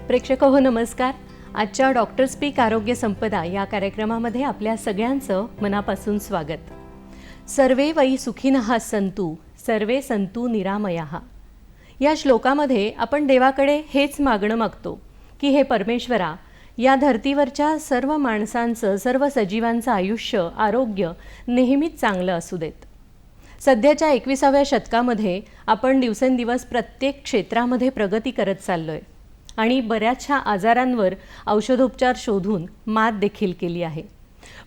प्रेक्षक हो नमस्कार. आजच्या डॉक्टर स्पीक आरोग्य संपदा या कार्यक्रमामध्ये आपल्या सगळ्यांचं मनापासून स्वागत. सर्वे वै सुखिनः सन्तु सर्वे सन्तु निरामयाः या श्लोकामध्ये आपण देवाकडे हेच मागणं मागतो की हे परमेश्वरा, या धर्तीवरच्या सर्व माणसांचं, सर्व सजीवांचं आयुष्य, आरोग्य नेहमीच चांगलं असू देत. सध्याच्या 21व्या शतकामध्ये आपण दिवसेंदिवस प्रत्येक क्षेत्रामध्ये प्रगती करत चाललोय आणि बऱ्याचशा आजारांवर औषधोपचार शोधून मात देखील केली आहे.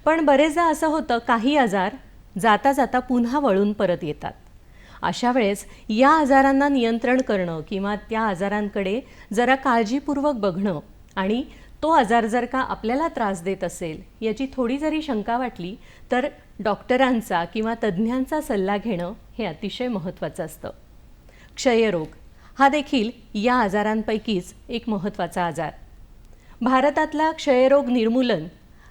पण बरेचदा असं होतं, काही आजार जाता जाता पुन्हा वळून परत येतात. अशा वेळेस या आजारांना नियंत्रण करणं किंवा त्या आजारांकडे जरा काळजीपूर्वक बघणं आणि तो आजार जर का आपल्याला त्रास देत असेल याची थोडी जरी शंका वाटली तर डॉक्टरांचा किंवा तज्ज्ञांचा सल्ला घेणं हे अतिशय महत्त्वाचं असतं. क्षयरोग हा देखील या आजारांपैकीच एक महत्त्वाचा आजार. भारतातला क्षयरोग निर्मूलन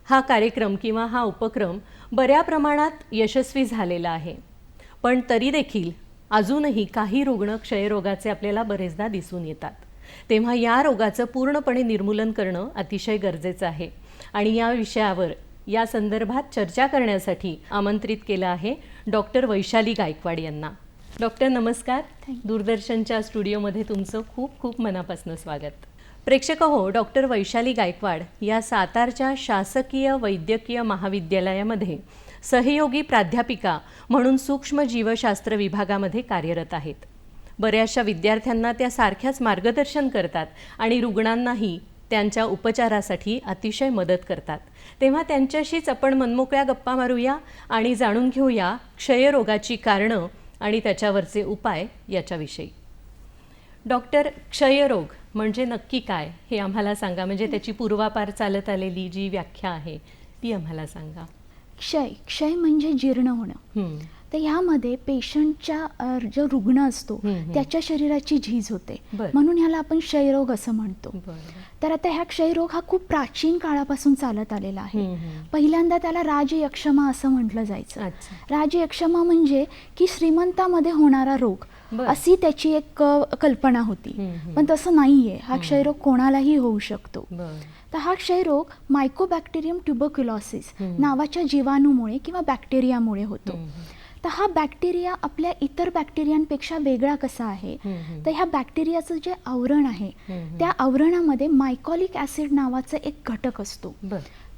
हा कार्यक्रम किंवा हा उपक्रम बऱ्या प्रमाणात यशस्वी झालेला आहे. पण तरी देखील अजूनही काही रुग्ण क्षयरोगाचे आपल्याला बरेचदा दिसून येतात. तेव्हा या रोगाचं पूर्णपणे निर्मूलन करणं अतिशय गरजेचं आहे आणि या विषयावर या संदर्भात चर्चा करण्यासाठी आमंत्रित केलं आहे डॉक्टर वैशाली गायकवाड यांना. डॉक्टर नमस्कार. दूरदर्शनच्या स्टुडिओमध्ये तुमचं खूप खूप मनापासून स्वागत. प्रेक्षक हो, डॉक्टर वैशाली गायकवाड या सातारच्या शासकीय वैद्यकीय महाविद्यालयामध्ये सहयोगी प्राध्यापिका म्हणून सूक्ष्म जीवशास्त्र विभागामध्ये कार्यरत आहेत. बऱ्याचशा विद्यार्थ्यांना त्या सारख्याच मार्गदर्शन करतात आणि रुग्णांनाही त्यांच्या उपचारासाठी अतिशय मदत करतात. तेव्हा त्यांच्याशीच आपण मनमोकळ्या गप्पा मारूया आणि जाणून घेऊया क्षयरोगाची कारणं आणि त्याच्यावरचे उपाय याच्याविषयी. डॉक्टर, क्षयरोग म्हणजे नक्की काय हे आम्हाला सांगा. म्हणजे त्याची पूर्वापार चालत आलेली जी व्याख्या आहे ती आम्हाला सांगा. क्षय म्हणजे जीर्ण होणं. तर ह्यामध्ये पेशंटच्या जो रुग्ण असतो त्याच्या शरीराची झीज होते, म्हणून ह्याला आपण क्षयरोग असं म्हणतो. तर आता ह्या क्षयरोग हा खूप प्राचीन काळापासून चालत आलेला आहे. पहिल्यांदा त्याला राजयक्षमा असं म्हटलं जायचं. राजयक्षमा म्हणजे की श्रीमंतामध्ये होणारा रोग अशी त्याची एक कल्पना होती. पण तसं नाहीये. हा क्षयरोग कोणालाही होऊ शकतो. तर हा क्षयरोग मायकोबॅक्टेरियम ट्युबरक्युलोसिस नावाच्या जीवाणूमुळे किंवा बॅक्टेरियामुळे होतो. तर हा बॅक्टेरिया आपल्या इतर बॅक्टेरियांपेक्षा वेगळा कसा आहे, तर ह्या बॅक्टेरियाचं जे आवरण आहे त्या आवरणामध्ये मायकॉलिक ऍसिड नावाचा एक घटक असतो.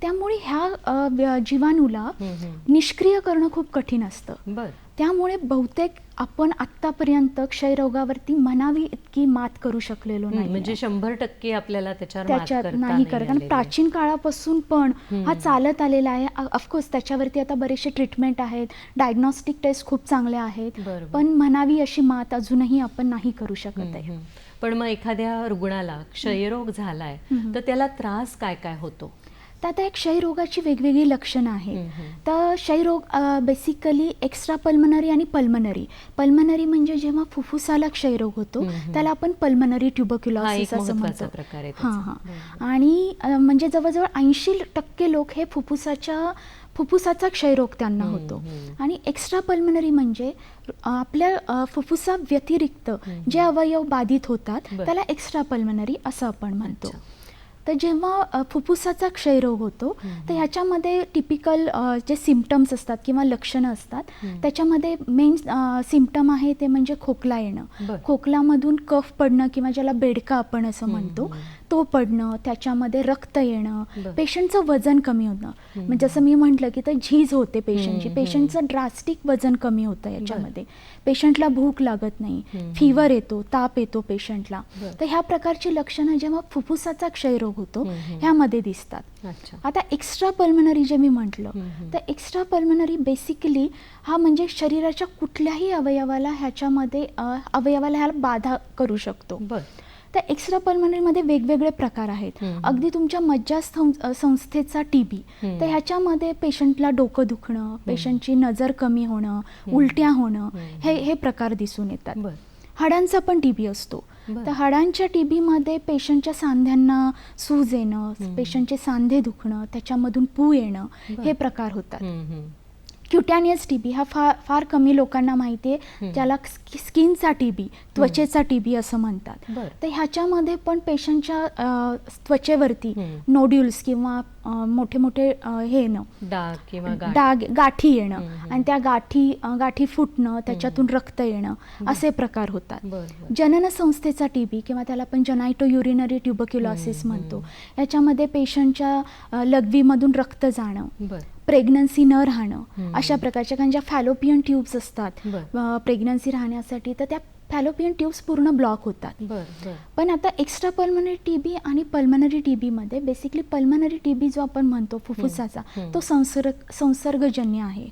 त्यामुळे ह्या जीवाणूला निष्क्रिय करणं खूप कठीण असतं. त्यामुळे बहुतेक आपण आत्तापर्यंत क्षयरोगावरती म्हणावी इतकी मात करू शकलेलो नाही. म्हणजे 100% आपल्याला त्याच्यावर नाही करत. कारण प्राचीन काळापासून पण हा चालत आलेला आहे. ऑफकोर्स त्याच्यावरती आता बरेचसे ट्रीटमेंट आहेत, डायग्नोस्टिक टेस्ट खूप चांगल्या आहेत, पण म्हणावी अशी मात अजूनही आपण नाही करू शकत आहे. पण मग एखाद्या रुग्णाला क्षयरोग झालाय तर त्याला त्रास काय काय होतो? तर आता एक क्षयरोगाची वेगवेगळी लक्षणं आहेत. तर क्षयरोग बेसिकली एक्स्ट्रा पल्मनरी आणि पल्मनरी म्हणजे जेव्हा फुफ्फुसाला क्षयरोग होतो त्याला आपण पल्मनरी ट्युबरक्युलोसिस असं म्हणतो. आणि म्हणजे जवळजवळ 80% लोक हे फुफ्फुसाचा क्षयरोग त्यांना होतो. आणि एक्स्ट्रा पल्मनरी म्हणजे आपल्या फुफ्फुसा व्यतिरिक्त जे अवयव बाधित होतात त्याला एक्स्ट्रा पल्मनरी असं आपण म्हणतो. तर जेव्हा फुफ्फुसाचा क्षयरोग होतो तर ह्याच्यामध्ये टिपिकल जे सिम्पटम्स असतात किंवा लक्षणं असतात त्याच्यामध्ये मेन सिम्पटम आहे ते म्हणजे खोकला येणं, खोकलामधून कफ पडणं किंवा ज्याला बेडका आपण असं म्हणतो तो पडणं, त्याच्यामध्ये रक्त येणं, पेशंटचं वजन कमी होणं. म्हणजे जसं मी म्हटलं की तर झीज होते पेशंटची, पेशंटचं ड्रास्टिक वजन कमी होतं याच्यामध्ये, पेशंटला भूक लागत नाही, फिवर येतो, ताप येतो पेशंटला. तर ह्या प्रकारची लक्षणं जेव्हा फुफ्फुसाचा क्षयरोग होतो ह्यामध्ये दिसतात. आता एक्स्ट्रा पल्मनरी जे मी म्हटलं तर एक्स्ट्रा पल्मनरी बेसिकली हा म्हणजे शरीराच्या कुठल्याही अवयवाला ह्याला बाधा करू शकतो. तर एक्स्ट्रा पल्मनरीमध्ये वेगवेगळे प्रकार आहेत. अगदी तुमच्या मज्जासंस्थेचा टीबी, तर ह्याच्यामध्ये पेशंटला डोकं दुखणं, पेशंटची नजर कमी होणं, उलट्या होणं हे प्रकार दिसून येतात. हाडांचा पण टीबी असतो. तर हाडांच्या टीबीमध्ये पेशंटच्या सांध्यांना सूज येणं, पेशंटचे सांधे दुखणं, त्याच्यामधून पू येणं हे प्रकार होतात. क्युटॅनियस टीबी हा फार कमी लोकांना माहिती आहे, ज्याला स्किनचा टीबी, त्वचेचा टीबी असं म्हणतात. तर ह्याच्यामध्ये पण पेशंटच्या त्वचेवरती नोड्युल्स किंवा मोठे मोठे हे येणं, डाग, गाठी येणं आणि त्या गाठी फुटणं, त्याच्यातून रक्त येणं असे प्रकार होतात. जनन संस्थेचा टीबी किंवा त्याला आपण जनायटो युरिनरी ट्युबरक्युलोसिस म्हणतो, याच्यामध्ये पेशंटच्या लघवीमधून रक्त जाणं, प्रेग्नन्सी न राहणं अशा प्रकारच्या, कारण ज्या फॅलोपियन ट्यूब्स असतात प्रेग्नन्सी राहण्यासाठी तर त्या फॅलोपियन ट्यूब्स पूर्ण ब्लॉक होतात. पण आता एक्स्ट्रा पल्मनरी टीबी आणि पल्मनरी टीबी मध्ये बेसिकली पल्मनरी टीबी जो आपण म्हणतो फुफ्फुसाचा तो संसर्गजन्य आहे.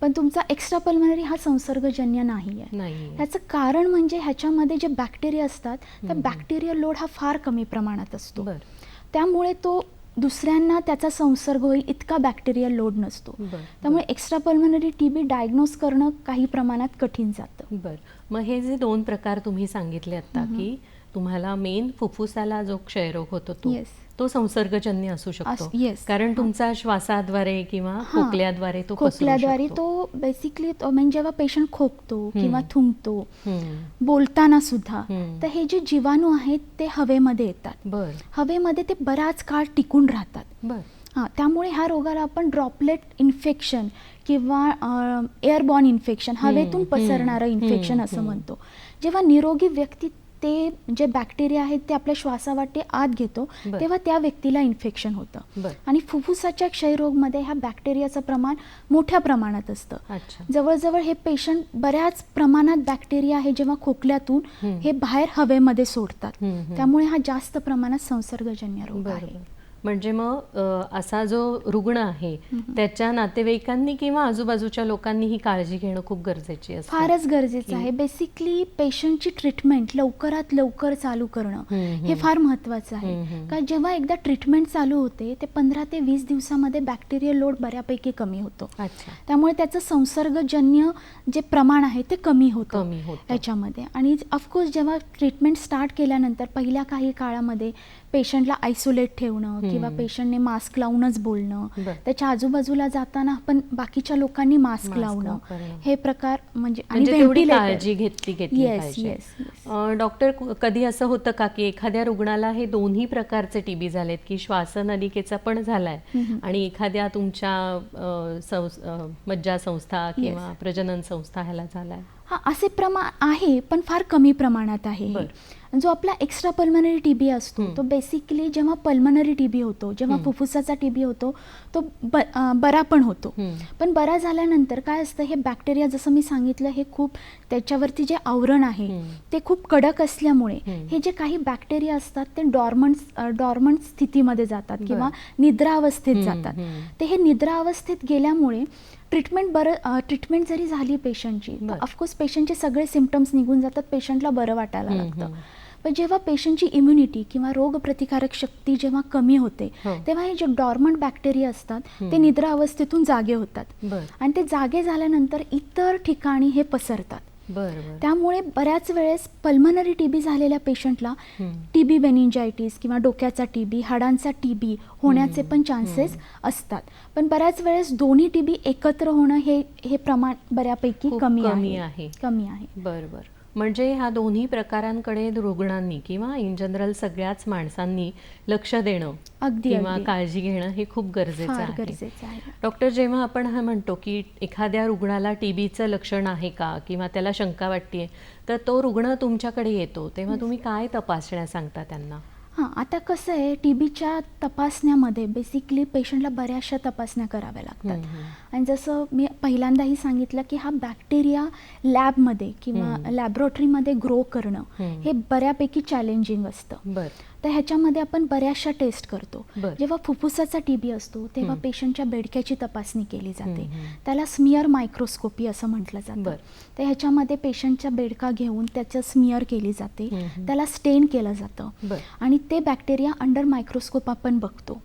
पण तुमचा एक्स्ट्रा पल्मनरी हा संसर्गजन्य नाही आहे. ह्याचं कारण म्हणजे ह्याच्यामध्ये जे बॅक्टेरिया असतात त्या बॅक्टेरियल लोड हा फार कमी प्रमाणात असतो. त्यामुळे तो दुसऱ्यांना त्याचा संसर्ग होईल इतका बॅक्टेरियल लोड नसतो. त्यामुळे एक्स्ट्रा पल्मनरी टीबी डायग्नोज करणं काही प्रमाणात कठीण जातं. मग हे जे दोन प्रकार तुम्ही सांगितले आता की तुम्हाला मेन फुफ्फुसाला जो क्षयरोग होतो तो संसर्गजन्य असू शकतो, कारण तुमचा श्वासाद्वारे किंवा खोकल्याद्वारे तो बेसिकली म्हणजे जेव्हा पेशंट खोकतो किंवा थुंकतो, बोलताना सुद्धा, तर हे जे जीवाणू आहेत ते हवेमध्ये येतात. हवेमध्ये ते बराच काळ टिकून राहतात. त्यामुळे ह्या रोगाला आपण ड्रॉपलेट इन्फेक्शन किंवा एअरबॉर्न इन्फेक्शन, हवेतून पसरणारं इन्फेक्शन असं म्हणतो. जेव्हा निरोगी व्यक्ती ते जे बॅक्टेरिया आहेत ते आपल्या श्वासावाटे आत घेतो तेव्हा त्या व्यक्तीला इन्फेक्शन होतं. आणि फुफ्फुसाच्या क्षयरोगमध्ये ह्या बॅक्टेरियाचं प्रमाण मोठ्या प्रमाणात असतं. जवळजवळ हे पेशंट बऱ्याच प्रमाणात बॅक्टेरिया आहे जेव्हा खोकल्यातून हे बाहेर हवेमध्ये सोडतात. त्यामुळे हा जास्त प्रमाणात संसर्गजन्य रोग आहे. म्हणजे मग असा जो रुग्ण आहे त्याच्या नातेवाईकांनी किंवा आजूबाजूच्या लोकांनी ही काळजी घेणं खूप गरजेची असते. फारच गरजेचं आहे. बेसिकली पेशंटची ट्रीटमेंट लवकरात लवकर चालू करणं हे फार महत्वाचं आहे. कारण जेव्हा एकदा ट्रीटमेंट चालू होते ते 15 ते 20 दिवसामध्ये बॅक्टेरियल लोड बऱ्यापैकी कमी होतो. त्यामुळे त्याचं संसर्गजन्य जे प्रमाण आहे ते कमी होतं याच्यामध्ये. आणि ऑफकोर्स जेव्हा ट्रीटमेंट स्टार्ट केल्यानंतर पहिल्या काही काळामध्ये पेशंटला आयसोलेट ठेवणं किंवा पेशंटने मास्क लावूनच बोलणं, त्याच्या आजूबाजूला जाताना पण बाकीच्या लोकांनी मास्क लावणं हे प्रकार म्हणजे काळजी घेतली पाहिजे. डॉक्टर, कधी असं होतं का की एखाद्या रुग्णाला हे दोन्ही प्रकारचे टीबी झालेत की श्वासनलिकेचा पण झालाय आणि एखाद्या तुमच्या मज्जासंस्था किंवा प्रजनन संस्था ह्याला झालाय? हा, असे प्रमाण आहे पण फार कमी प्रमाणात आहे. जो आपला एक्स्ट्रा पल्मनरी टीबी असतो तो बेसिकली जेव्हा पल्मनरी टीबी होतो, जेव्हा फुफ्फुसाचा टीबी होतो तो बरा पण होतो. पण बरा झाल्यानंतर काय असतं, हे बॅक्टेरिया जसं मी सांगितलं हे खूप त्याच्यावरती जे आवरण आहे ते खूप कडक असल्यामुळे हे जे काही बॅक्टेरिया असतात ते डॉर्मंट स्थितीमध्ये जातात किंवा निद्रावस्थेत जातात. ते हे निद्रावस्थेत गेल्यामुळे ट्रीटमेंट जरी झाली पेशंटची तर ऑफकोर्स पेशंटचे सगळे सिम्पटम्स निघून जातात, पेशंटला बरं वाटायला लागतं. पण जेव्हा पेशंटची इम्युनिटी किंवा रोगप्रतिकारक शक्ती जेव्हा कमी होते तेव्हा हे जे डॉर्मंट बॅक्टेरिया असतात ते निद्रा अवस्थेतून जागे होतात आणि ते जागे झाल्यानंतर इतर ठिकाणी हे पसरतात. त्यामुळे बऱ्याच वेळेस पल्मनरी टीबी झालेल्या पेशंटला टीबी मेनिंजायटिस किंवा डोक्याचा टीबी, हाडांचा टीबी होण्याचे पण चान्सेस असतात. पण बऱ्याच वेळेस दोन्ही टीबी एकत्र होणं हे प्रमाण बऱ्यापैकी कमी आहे. बरोबर. म्हणजे ह्या दोन्ही प्रकारांकडे रुग्णांनी किंवा इन जनरल सगळ्याच माणसांनी लक्ष देणं किंवा काळजी घेणं हे खूप गरजेचं आहे. डॉक्टर, जेव्हा आपण हा म्हणतो की एखाद्या रुग्णाला टीबीचं लक्षण आहे का किंवा त्याला शंका वाटते, तर तो रुग्ण तुमच्याकडे येतो तेव्हा तुम्ही काय तपासण्या सांगता त्यांना? हां, आता कसं आहे, टीबीच्या तपासण्यामध्ये बेसिकली पेशंटला बऱ्याचशा तपासण्या कराव्या लागतात. आणि जसं मी पहिल्यांदाही सांगितलं की हा बॅक्टेरिया लॅबमध्ये किंवा लॅबोरेटरीमध्ये ग्रो करणं हे बऱ्यापैकी चॅलेंजिंग असतं. तर ह्याच्यामध्ये आपण बऱ्याचशा टेस्ट करतो. जेव्हा फुफ्फुसाचा टीबी असतो तेव्हा पेशंटच्या बेडक्याची तपासणी केली जाते. त्याला स्मिअर मायक्रोस्कोपी असं म्हटलं जातं. तर ह्याच्यामध्ये पेशंटचा बेडका घेऊन त्याचं स्मिअर केली जाते, त्याला स्टेन केलं जातं आणि ते बॅक्टेरिया अंडर मायक्रोस्कोप आपण बघतो.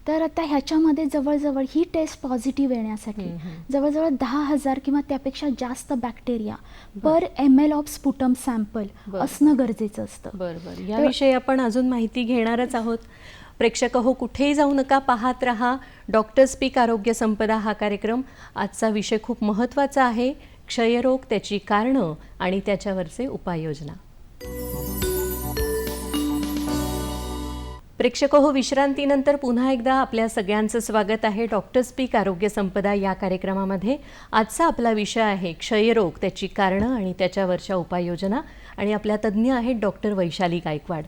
तर आता ह्याच्यामध्ये जवळजवळ ही टेस्ट पॉझिटिव्ह येण्यासाठी जवळजवळ 10,000 किंवा त्यापेक्षा जास्त bacteria per ml of sputum sample असणं गरजेचं असतं. बरोबर, याविषयी आपण अजून माहिती घेणारच आहोत. प्रेक्षक हो, कुठेही जाऊ नका, पाहत रहा डॉक्टर स्पीक आरोग्य संपदा हा कार्यक्रम. आजचा विषय खूप महत्त्वाचा आहे, क्षयरोग, त्याची कारणं आणि त्याच्यावरचे उपाययोजना. प्रेक्षक हो, विश्रांतीनंतर पुन्हा एकदा आपल्या सगळ्यांचं स्वागत आहे डॉक्टर स्पीक आरोग्य संपदा या कार्यक्रमामध्ये. आजचा आपला विषय आहे क्षयरोग, त्याची कारणं आणि त्याच्यावरच्या उपाययोजना. आणि आपल्या तज्ज्ञ आहेत डॉक्टर वैशाली गायकवाड.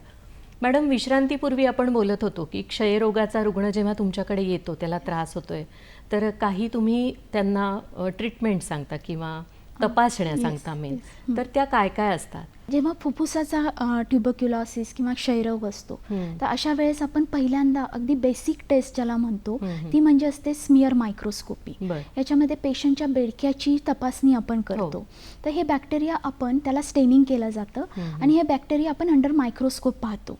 मॅडम, विश्रांतीपूर्वी आपण बोलत होतो की क्षयरोगाचा रुग्ण जेव्हा तुमच्याकडे येतो, त्याला त्रास होतोय, तर काही तुम्ही त्यांना ट्रीटमेंट सांगता किंवा तपासण्या सांगता मेन, तर त्या काय काय असतात? जेव्हा फुफ्फुसाचा ट्युबरक्युलोसिस किंवा क्षयरोग असतो तर अशा वेळेस आपण पहिल्यांदा अगदी बेसिक टेस्ट ज्याला म्हणतो ती म्हणजे असते स्मिअर मायक्रोस्कोपी. याच्यामध्ये पेशंटच्या बेडक्याची तपासणी आपण करतो. तर हे बॅक्टेरिया आपण त्याला स्टेनिंग केलं जातं आणि हे बॅक्टेरिया आपण अंडर मायक्रोस्कोप पाहतो.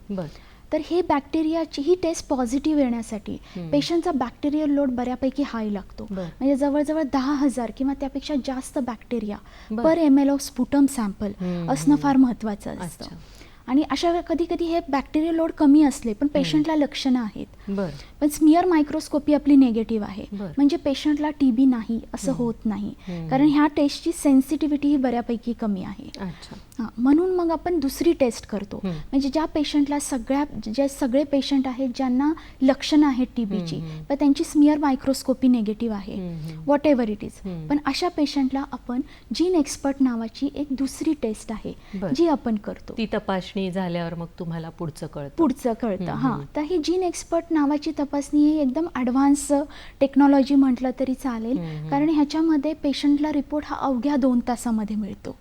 तर हे बॅक्टेरियाची ही टेस्ट पॉझिटिव्ह येण्यासाठी पेशंटचा बॅक्टेरियल लोड बऱ्यापैकी हाय लागतो. म्हणजे जवळजवळ 10,000 किंवा त्यापेक्षा जास्त bacteria per ml of sputum sample असणं फार महत्त्वाचं असतं. आणि अशा कधी कधी हे बॅक्टेरियल लोड कमी असले पण पेशंटला लक्षणं आहेत, पण स्मिअर मायक्रोस्कोपी आपली निगेटिव्ह आहे, म्हणजे पेशंटला टीबी नाही असं होत नाही, कारण ह्या टेस्टची सेन्सिटिव्हिटी ही बऱ्यापैकी कमी आहे. म्हणून मग आपण दुसरी टेस्ट करतो, म्हणजे ज्या पेशंटला जे सगळे पेशंट आहेत ज्यांना लक्षणं आहेत टीबीची पण त्यांची स्मिअर मायक्रोस्कोपी निगेटिव्ह आहे, व्हॉट एव्हर इट इज, पण अशा पेशंटला आपण जीन एक्सपर्ट नावाची एक दुसरी टेस्ट आहे जी आपण करतो. ती तपासणी झाल्यावर मग तुम्हाला पुढचं कळतं. हां, तर ही जीन एक्सपर्ट नावाची तपासणी ही एकदम ॲडव्हान्स टेक्नॉलॉजी म्हटलं तरी चालेल, कारण ह्याच्यामध्ये पेशंटला रिपोर्ट हा अवघ्या 2 तासामध्ये मिळतो.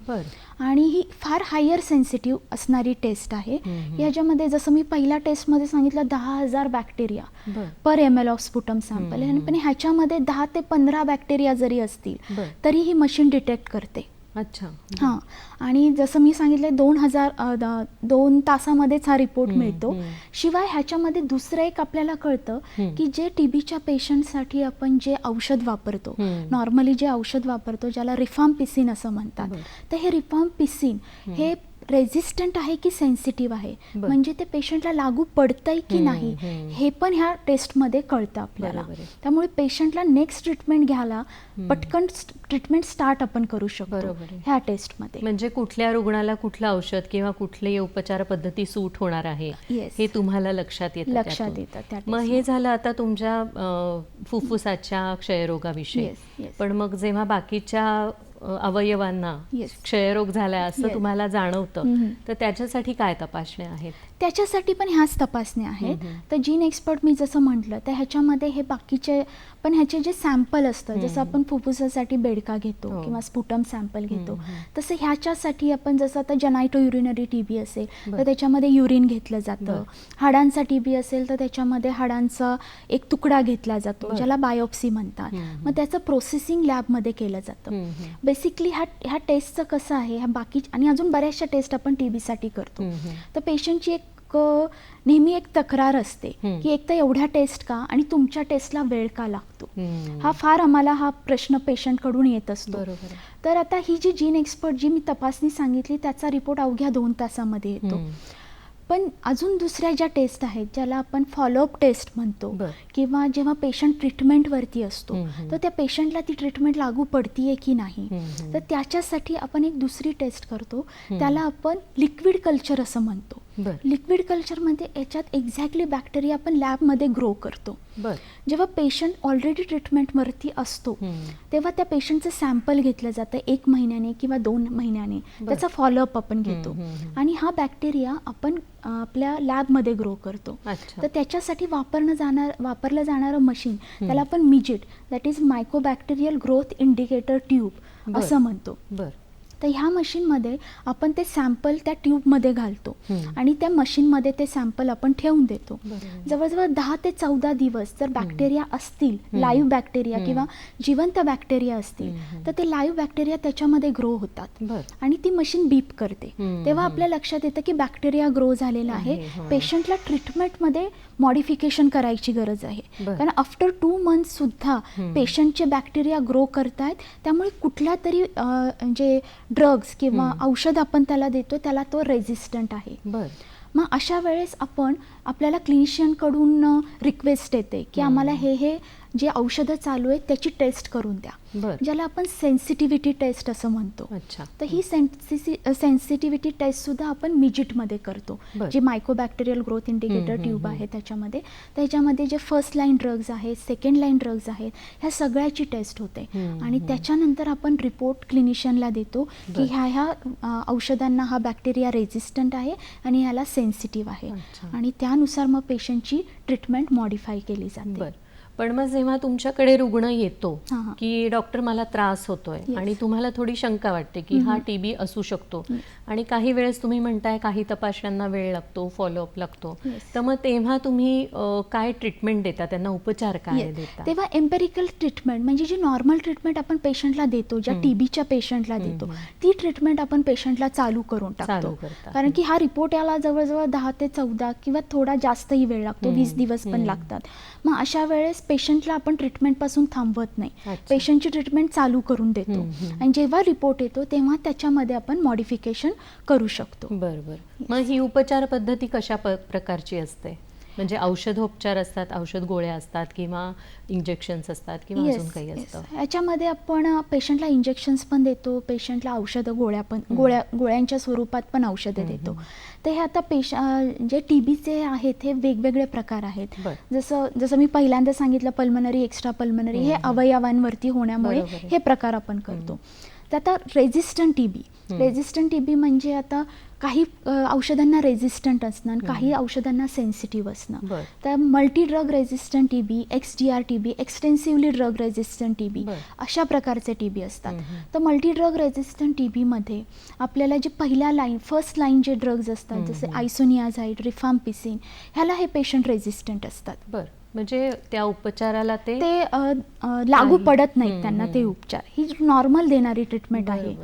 आणि ही फार हायर सेन्सिटिव्ह असणारी टेस्ट आहे. ह्याच्यामध्ये जसं मी पहिल्या टेस्टमध्ये सांगितलं 10,000 bacteria per ml of sputum sample, पण ह्याच्यामध्ये 10 ते 15 बॅक्टेरिया जरी असतील तरी ही मशीन डिटेक्ट करते. अच्छा. हां, आणि जसं मी सांगितलं 2 तासामध्येच हा रिपोर्ट मिळतो. शिवाय ह्याच्यामध्ये दुसरं एक आपल्याला कळतं की जे टीबीच्या पेशंटसाठी आपण जे औषध वापरतो, नॉर्मली जे औषध वापरतो ज्याला रिफाम्पिसिन असं म्हणतात, तर हे रिफाम्पिसिन हे रेझिस्टंट आहे की सेन्सिटिव्ह आहे, म्हणजे ते पेशंटला लागू पडतंय की नाही हे पण ह्या टेस्टमध्ये कळतं आपल्याला. त्यामुळे पेशंटला नेक्स्ट ट्रीटमेंट घ्यायला पटकन ट्रीटमेंट स्टार्ट आपण करू शकतो ह्या टेस्टमध्ये. म्हणजे कुठल्या रुग्णाला कुठलं औषध किंवा कुठली उपचार पद्धती सूट होणार आहे हे तुम्हाला लक्षात येतं. मग हे झालं आता तुमच्या फुफ्फुसाच्या क्षयरोगाविषयी. पण मग जेव्हा बाकीच्या अवयवांना क्षयरोग झाला असं तुम्हाला जाणवतं, तर त्याच्यासाठी काय तपासण्या आहेत? त्याच्यासाठी पण ह्याच तपासण्या आहेत. तर जीन एक्सपर्ट मी जसं म्हटलं, तर ह्याच्यामध्ये हे बाकीचे पण ह्याचे जे सॅम्पल असतं, जसं आपण फुफ्फुसासाठी बेडका घेतो किंवा स्पुटम सॅम्पल घेतो, तसं ह्याच्यासाठी आपण जसं आता जनायटो युरिनरी टीबी असेल तर त्याच्यामध्ये युरिन घेतलं जातं. हाडांचा टीबी असेल तर त्याच्यामध्ये हाडांचा एक तुकडा घेतला जातो ज्याला बायोप्सी म्हणतात. मग त्याचं प्रोसेसिंग लॅबमध्ये केलं जातं. बेसिकली ह्या टेस्टचं कसं आहे, ह्या बाकी आणि अजून बऱ्याचशा टेस्ट आपण टीबीसाठी करतो. तर पेशंटची एक नेहमी एक तक्रार असते की एक तर एवढ्या टेस्ट का आणि तुमच्या टेस्टला वेळ का लागतो, हा फार आम्हाला हा प्रश्न पेशंटकडून येत असतो. तर आता ही जी जीन एक्सपर्ट जी मी तपासणी सांगितली त्याचा रिपोर्ट अवघ्या 2 तासामध्ये येतो. पण अजून दुसऱ्या ज्या टेस्ट आहेत ज्याला आपण फॉलोअप टेस्ट म्हणतो, किंवा जेव्हा पेशंट ट्रीटमेंटवरती असतो तर त्या पेशंटला ती ट्रीटमेंट लागू पडतीये की नाही, तर त्याच्यासाठी आपण एक दुसरी टेस्ट करतो, त्याला आपण लिक्विड कल्चर असं म्हणतो. लिक्विड कल्चरमध्ये याच्यात एक्झॅक्टली बॅक्टेरिया आपण लॅबमध्ये ग्रो करतो. जेव्हा पेशंट ऑलरेडी ट्रीटमेंटवरती असतो तेव्हा त्या पेशंटचं सॅम्पल घेतलं जातं 1 महिन्याने किंवा 2 महिन्याने, त्याचा फॉलोअप आपण घेतो आणि हा बॅक्टेरिया आपण आपल्या लॅबमध्ये ग्रो करतो. तर त्याच्यासाठी वापरलं जाणारं मशीन त्याला आपण MGIT, that is mycobacterial growth indicator tube असं म्हणतो. तर ह्या मशीनमध्ये आपण ते सॅम्पल त्या ट्यूबमध्ये घालतो आणि त्या मशीनमध्ये ते सॅम्पल आपण ठेवून देतो. जवळजवळ 10 ते 14 दिवस जर बॅक्टेरिया असतील, लाईव्ह बॅक्टेरिया किंवा जिवंत बॅक्टेरिया असतील, तर ते लाईव्ह बॅक्टेरिया त्याच्यामध्ये ग्रो होतात आणि ती मशीन बीप करते. तेव्हा आपल्या लक्षात येतं की बॅक्टेरिया ग्रो झालेला आहे, पेशंटला ट्रीटमेंटमध्ये मॉडिफिकेशन करायची गरज आहे. कारण आफ्टर 2 मंथ्स सुद्धा पेशंटचे बॅक्टेरिया ग्रो करतायत, त्यामुळे कुठला तरी जे ड्रग्स किंवा औषध आपण त्याला देतो त्याला तो रेझिस्टंट आहे. मग अशा वेळेस आपल्याला क्लिनिशियनकडून रिक्वेस्ट येते की आम्हाला हे जे औषधं चालू आहेत त्याची टेस्ट करून द्या, ज्याला आपण सेन्सिटिव्हिटी टेस्ट असं म्हणतो. तर ही सेन्सिटिव्हिटी टेस्ट सुद्धा आपण मिजिटमध्ये करतो, जी मायकोबॅक्टेरियल ग्रोथ इंडिकेटर ट्यूब आहे त्याच्यामध्ये. त्याच्यामध्ये जे फर्स्ट लाईन ड्रग्ज आहेत, सेकंड लाईन ड्रग्ज आहेत, ह्या सगळ्याची टेस्ट होते आणि त्याच्यानंतर आपण रिपोर्ट क्लिनिशियनला देतो की ह्या औषधांना हा बॅक्टेरिया रेझिस्टंट आहे आणि ह्याला सेन्सिटिव्ह आहे आणि त्यानुसार मग पेशंटची ट्रीटमेंट मॉडिफाय केली जाते. पण मग जेव्हा तुमच्याकडे रुग्ण येतो की डॉक्टर मला त्रास होतोय आणि तुम्हाला थोडी शंका वाटते की हा टीबी असू शकतो आणि काही वेळेस तुम्ही म्हणताय काही तपासण्यांना वेळ लागतो, फॉलोअप लागतो, तर मग तेव्हा तुम्ही काय ट्रीटमेंट देता, त्यांना उपचार काय देता? तेव्हा एम्पेरिकल ट्रीटमेंट म्हणजे जी नॉर्मल ट्रीटमेंट आपण पेशंटला देतो, ज्या टीबीच्या पेशंटला देतो, ती ट्रीटमेंट आपण पेशंटला चालू करून टाकतो. कारण की हा रिपोर्ट याला जवळजवळ 10 ते 14 किंवा थोडा जास्तही वेळ लागतो, 20 दिवस पण लागतात. मग अशा वेळेस पेशंटला आपण ट्रीटमेंटपासून थांबवत नाही, पेशंटची ट्रीटमेंट चालू करून देतो आणि जेव्हा रिपोर्ट येतो तेव्हा त्याच्यामध्ये आपण मॉडिफिकेशन करू शकतो. बरोबर. मग ही उपचार पद्धती कशा प्रकारची असते? म्हणजे औषधोपचार असतात, औषध गोळ्या असतात किंवा इंजेक्शन्स असतात किंवा अजून काही असतं? याच्यामध्ये आपण पेशंटला इंजेक्शन्स पण देतो, पेशंटला औषधं गोळ्यांच्या स्वरूपात पण औषधं देतो. तर हे आता जे टीबीचे आहेत हे वेगवेगळे प्रकार आहेत. जसं मी पहिल्यांदा सांगितलं पल्मनरी, एक्स्ट्रा पल्मनरी, हे अवयवांवरती होण्यामुळे हे प्रकार आपण करतो. तर आता रेझिस्टंट टीबी म्हणजे आता काही औषधांना रेझिस्टंट असणं, काही औषधांना सेन्सिटिव्ह असणं. तर multi drug resistant TB, XDR TB, extensively drug resistant TB, अशा प्रकारचे टीबी असतात. तर मल्टी ड्रग रेझिस्टंट टीबीमध्ये आपल्याला जे फर्स्ट लाईन जे ड्रग्ज असतात, जसे आयसोनियाझाईड, रिफाम्पिसिन, ह्याला हे पेशंट रेझिस्टंट असतात. म्हणजे त्या उपचाराला ते लागू पडत नाहीत त्यांना ते उपचार, ही नॉर्मल देणारी ट्रीटमेंट आहे.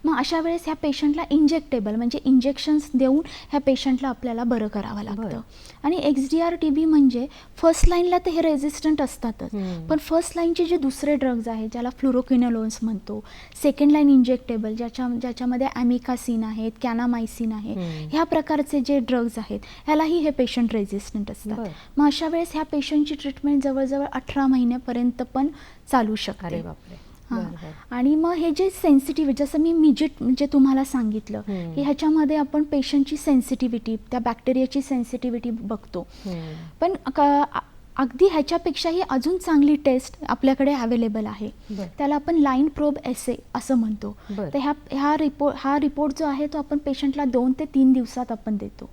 मग अशा वेळेस ह्या पेशंटला इंजेक्टेबल म्हणजे इंजेक्शन्स देऊन ह्या पेशंटला आपल्याला बरं करावं लागतं. आणि XDR टीबी म्हणजे फर्स्ट लाईनला ते हे रेझिस्टंट असतातच, पण फर्स्ट लाईनचे जे दुसरे ड्रग्ज आहेत ज्याला फ्लुरोक्विनोलोन्स म्हणतो, सेकंड लाईन इंजेक्टेबल ज्याच्यामध्ये ॲमिकासिन आहेत, कॅनामायसिन आहे, ह्या प्रकारचे जे ड्रग्ज आहेत ह्यालाही हे पेशंट रेझिस्टंट असतात. मग अशा वेळेस ह्या पेशंटची ट्रीटमेंट जवळजवळ 18 महिन्यापर्यंत पण चालू शकते. आणि मग हे जे सेन्सिटिव्ह, जसं मी मिजिट म्हणजे तुम्हाला सांगितलं की ह्याच्यामध्ये आपण पेशंटची सेन्सिटिव्हिटी, त्या बॅक्टेरियाची सेन्सिटिव्हिटी बघतो. पण अगदी ह्याच्यापेक्षाही अजून चांगली टेस्ट आपल्याकडे अवेलेबल आहे, त्याला आपण लाईन प्रोब एसे असं म्हणतो. तर हा रिपोर्ट जो आहे तो आपण पेशंटला 2 ते 3 दिवसात आपण देतो.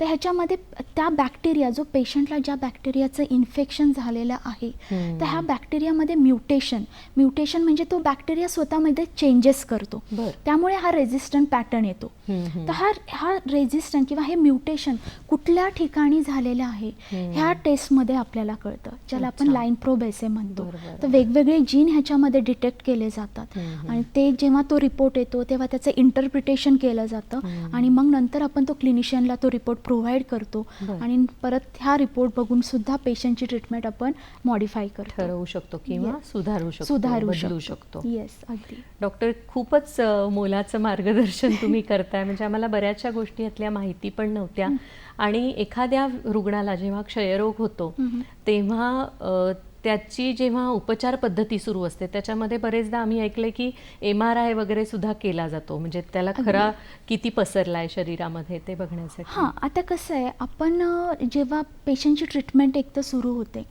तर ह्याच्यामध्ये त्या बॅक्टेरिया, जो पेशंटला ज्या बॅक्टेरियाचं इन्फेक्शन झालेलं आहे, तर ह्या बॅक्टेरियामध्ये म्युटेशन म्हणजे तो बॅक्टेरिया स्वतःमध्ये चेंजेस करतो, त्यामुळे हा रेझिस्टंट पॅटर्न येतो. तर हा रेझिस्टंट किंवा हे म्युटेशन कुठल्या ठिकाणी झालेलं आहे ह्या टेस्टमध्ये आपल्याला कळतं, ज्याला आपण लाईन प्रोब असे म्हणतो. तर वेगवेगळे जीन ह्याच्यामध्ये डिटेक्ट केले जातात आणि ते जेव्हा तो रिपोर्ट येतो तेव्हा त्याचं इंटरप्रिटेशन केलं जातं आणि मग नंतर आपण तो क्लिनिशियनला तो रिपोर्ट प्रोव्हाइड करतो आणि परत ह्या रिपोर्ट बघून सुद्धा पेशंटची ट्रीटमेंट आपण मॉडिफाय करतो, ठरवू शकतो किंवा सुधारू शकतो. येस, अगदी. डॉक्टर, खूपच मोलाचं मार्गदर्शन तुम्ही करताय. म्हणजे आम्हाला बऱ्याचशा गोष्टी यातल्या माहिती पण नव्हत्या. आणि एखाद्या रुग्णाला जेव्हा क्षयरोग होतो तेव्हा त्याची जेव्हा उपचार पद्धती सुरू असते त्याच्यामध्ये बरेचदा आम्ही ऐकले की MRI वगैरे सुद्धा केला जातो, म्हणजे त्याला खरा किती पसरलाय शरीरामध्ये ते बघण्यासाठी. हां, आता कसं आहे, आपण जेव्हा पेशंटची ट्रीटमेंट एक तर सुरू होते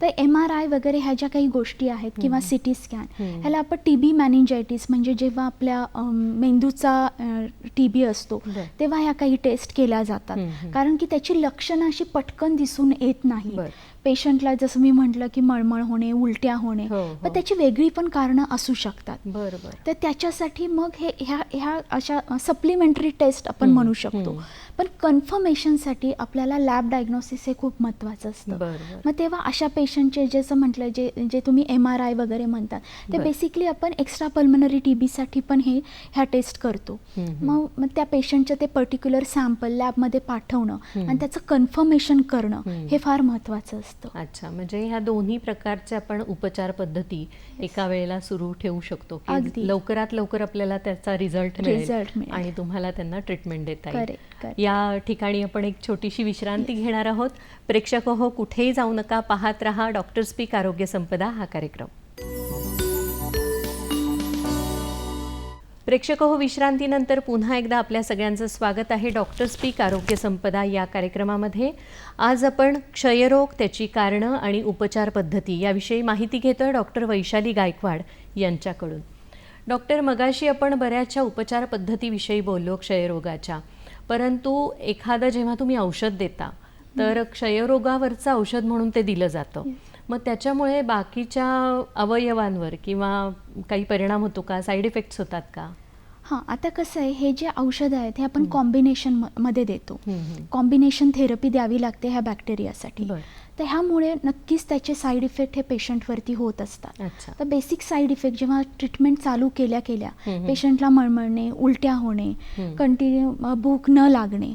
तर MRI वगैरे ह्या ज्या काही गोष्टी आहेत किंवा CT स्कॅन, ह्याला आपण TB मेनिंजायटिस म्हणजे जेव्हा आपल्या मेंदूचा TB असतो तेव्हा ह्या काही टेस्ट केल्या जातात, कारण की त्याची लक्षणं अशी पटकन दिसून येत नाही. पेशंटला जसं मी म्हटलं की मळमळ होणे, उलट्या होणे, पण त्याची वेगळी पण कारणं असू शकतात. तर त्याच्यासाठी मग ह्या अशा सप्लिमेंटरी टेस्ट आपण म्हणू शकतो. पण कन्फर्मेशनसाठी आपल्याला लॅब डायग्नोसिस हे खूप महत्त्वाचं असतं. मग तेव्हा अशा पेशंटचे जसं म्हटलं जे तुम्ही MRI वगैरे म्हणतात ते बेसिकली आपण एक्स्ट्रा पल्मनरी TB साठी पण ह्या टेस्ट करतो. मग त्या पेशंटचं ते पर्टिक्युलर सॅम्पल लॅबमध्ये पाठवणं आणि त्याचं कन्फर्मेशन करणं हे फार महत्त्वाचं असतं. अच्छा, म्हणजे ह्या दोन्ही प्रकारच्या आपण उपचार पद्धती एका वेळेला सुरू ठेवू शकतो की लवकरात लवकर आपल्याला त्याचा रिझल्ट मिळेल आणि तुम्हाला त्यांना ट्रीटमेंट देता येईल. या ठिकाणी आपण एक छोटीशी विश्रांती घेणार आहोत. प्रेक्षक हो, कुठेही जाऊ नका, पाहत रहा डॉक्टर स्पीक आरोग्य संपदा हा कार्यक्रम. प्रेक्षक हो, विश्रांतीनंतर पुन्हा एकदा आपल्या सगळ्यांचं स्वागत आहे डॉक्टर स्पीक आरोग्य संपदा या कार्यक्रमामध्ये. आज आपण क्षयरोग, त्याची कारणं आणि उपचार पद्धती याविषयी माहिती घेतोय डॉक्टर वैशाली गायकवाड यांच्याकडून. डॉक्टर, मगाशी आपण बऱ्याचशा उपचार पद्धतीविषयी बोललो क्षयरोगाच्या, परंतु एखादं जेव्हा तुम्ही औषध देता तर क्षयरोगावरचं औषध म्हणून ते दिलं जातं, मग त्याच्यामुळे बाकीच्या अवयवांवर किंवा काही परिणाम होतो का, साईड इफेक्ट्स होतात का? हां, आता कसं आहे, हे जे औषध आहेत हे आपण कॉम्बिनेशन मध्ये देतो. कॉम्बिनेशन थेरपी द्यावी लागते ह्या बॅक्टेरियासाठी. तर ह्यामुळे नक्कीच त्याचे साईड इफेक्ट हे पेशंटवरती होत असतात. तर बेसिक साईड इफेक्ट जेव्हा ट्रीटमेंट चालू केल्या पेशंटला मळमळणे, उलट्या होणे, कंटिन्यू भूक न लागणे,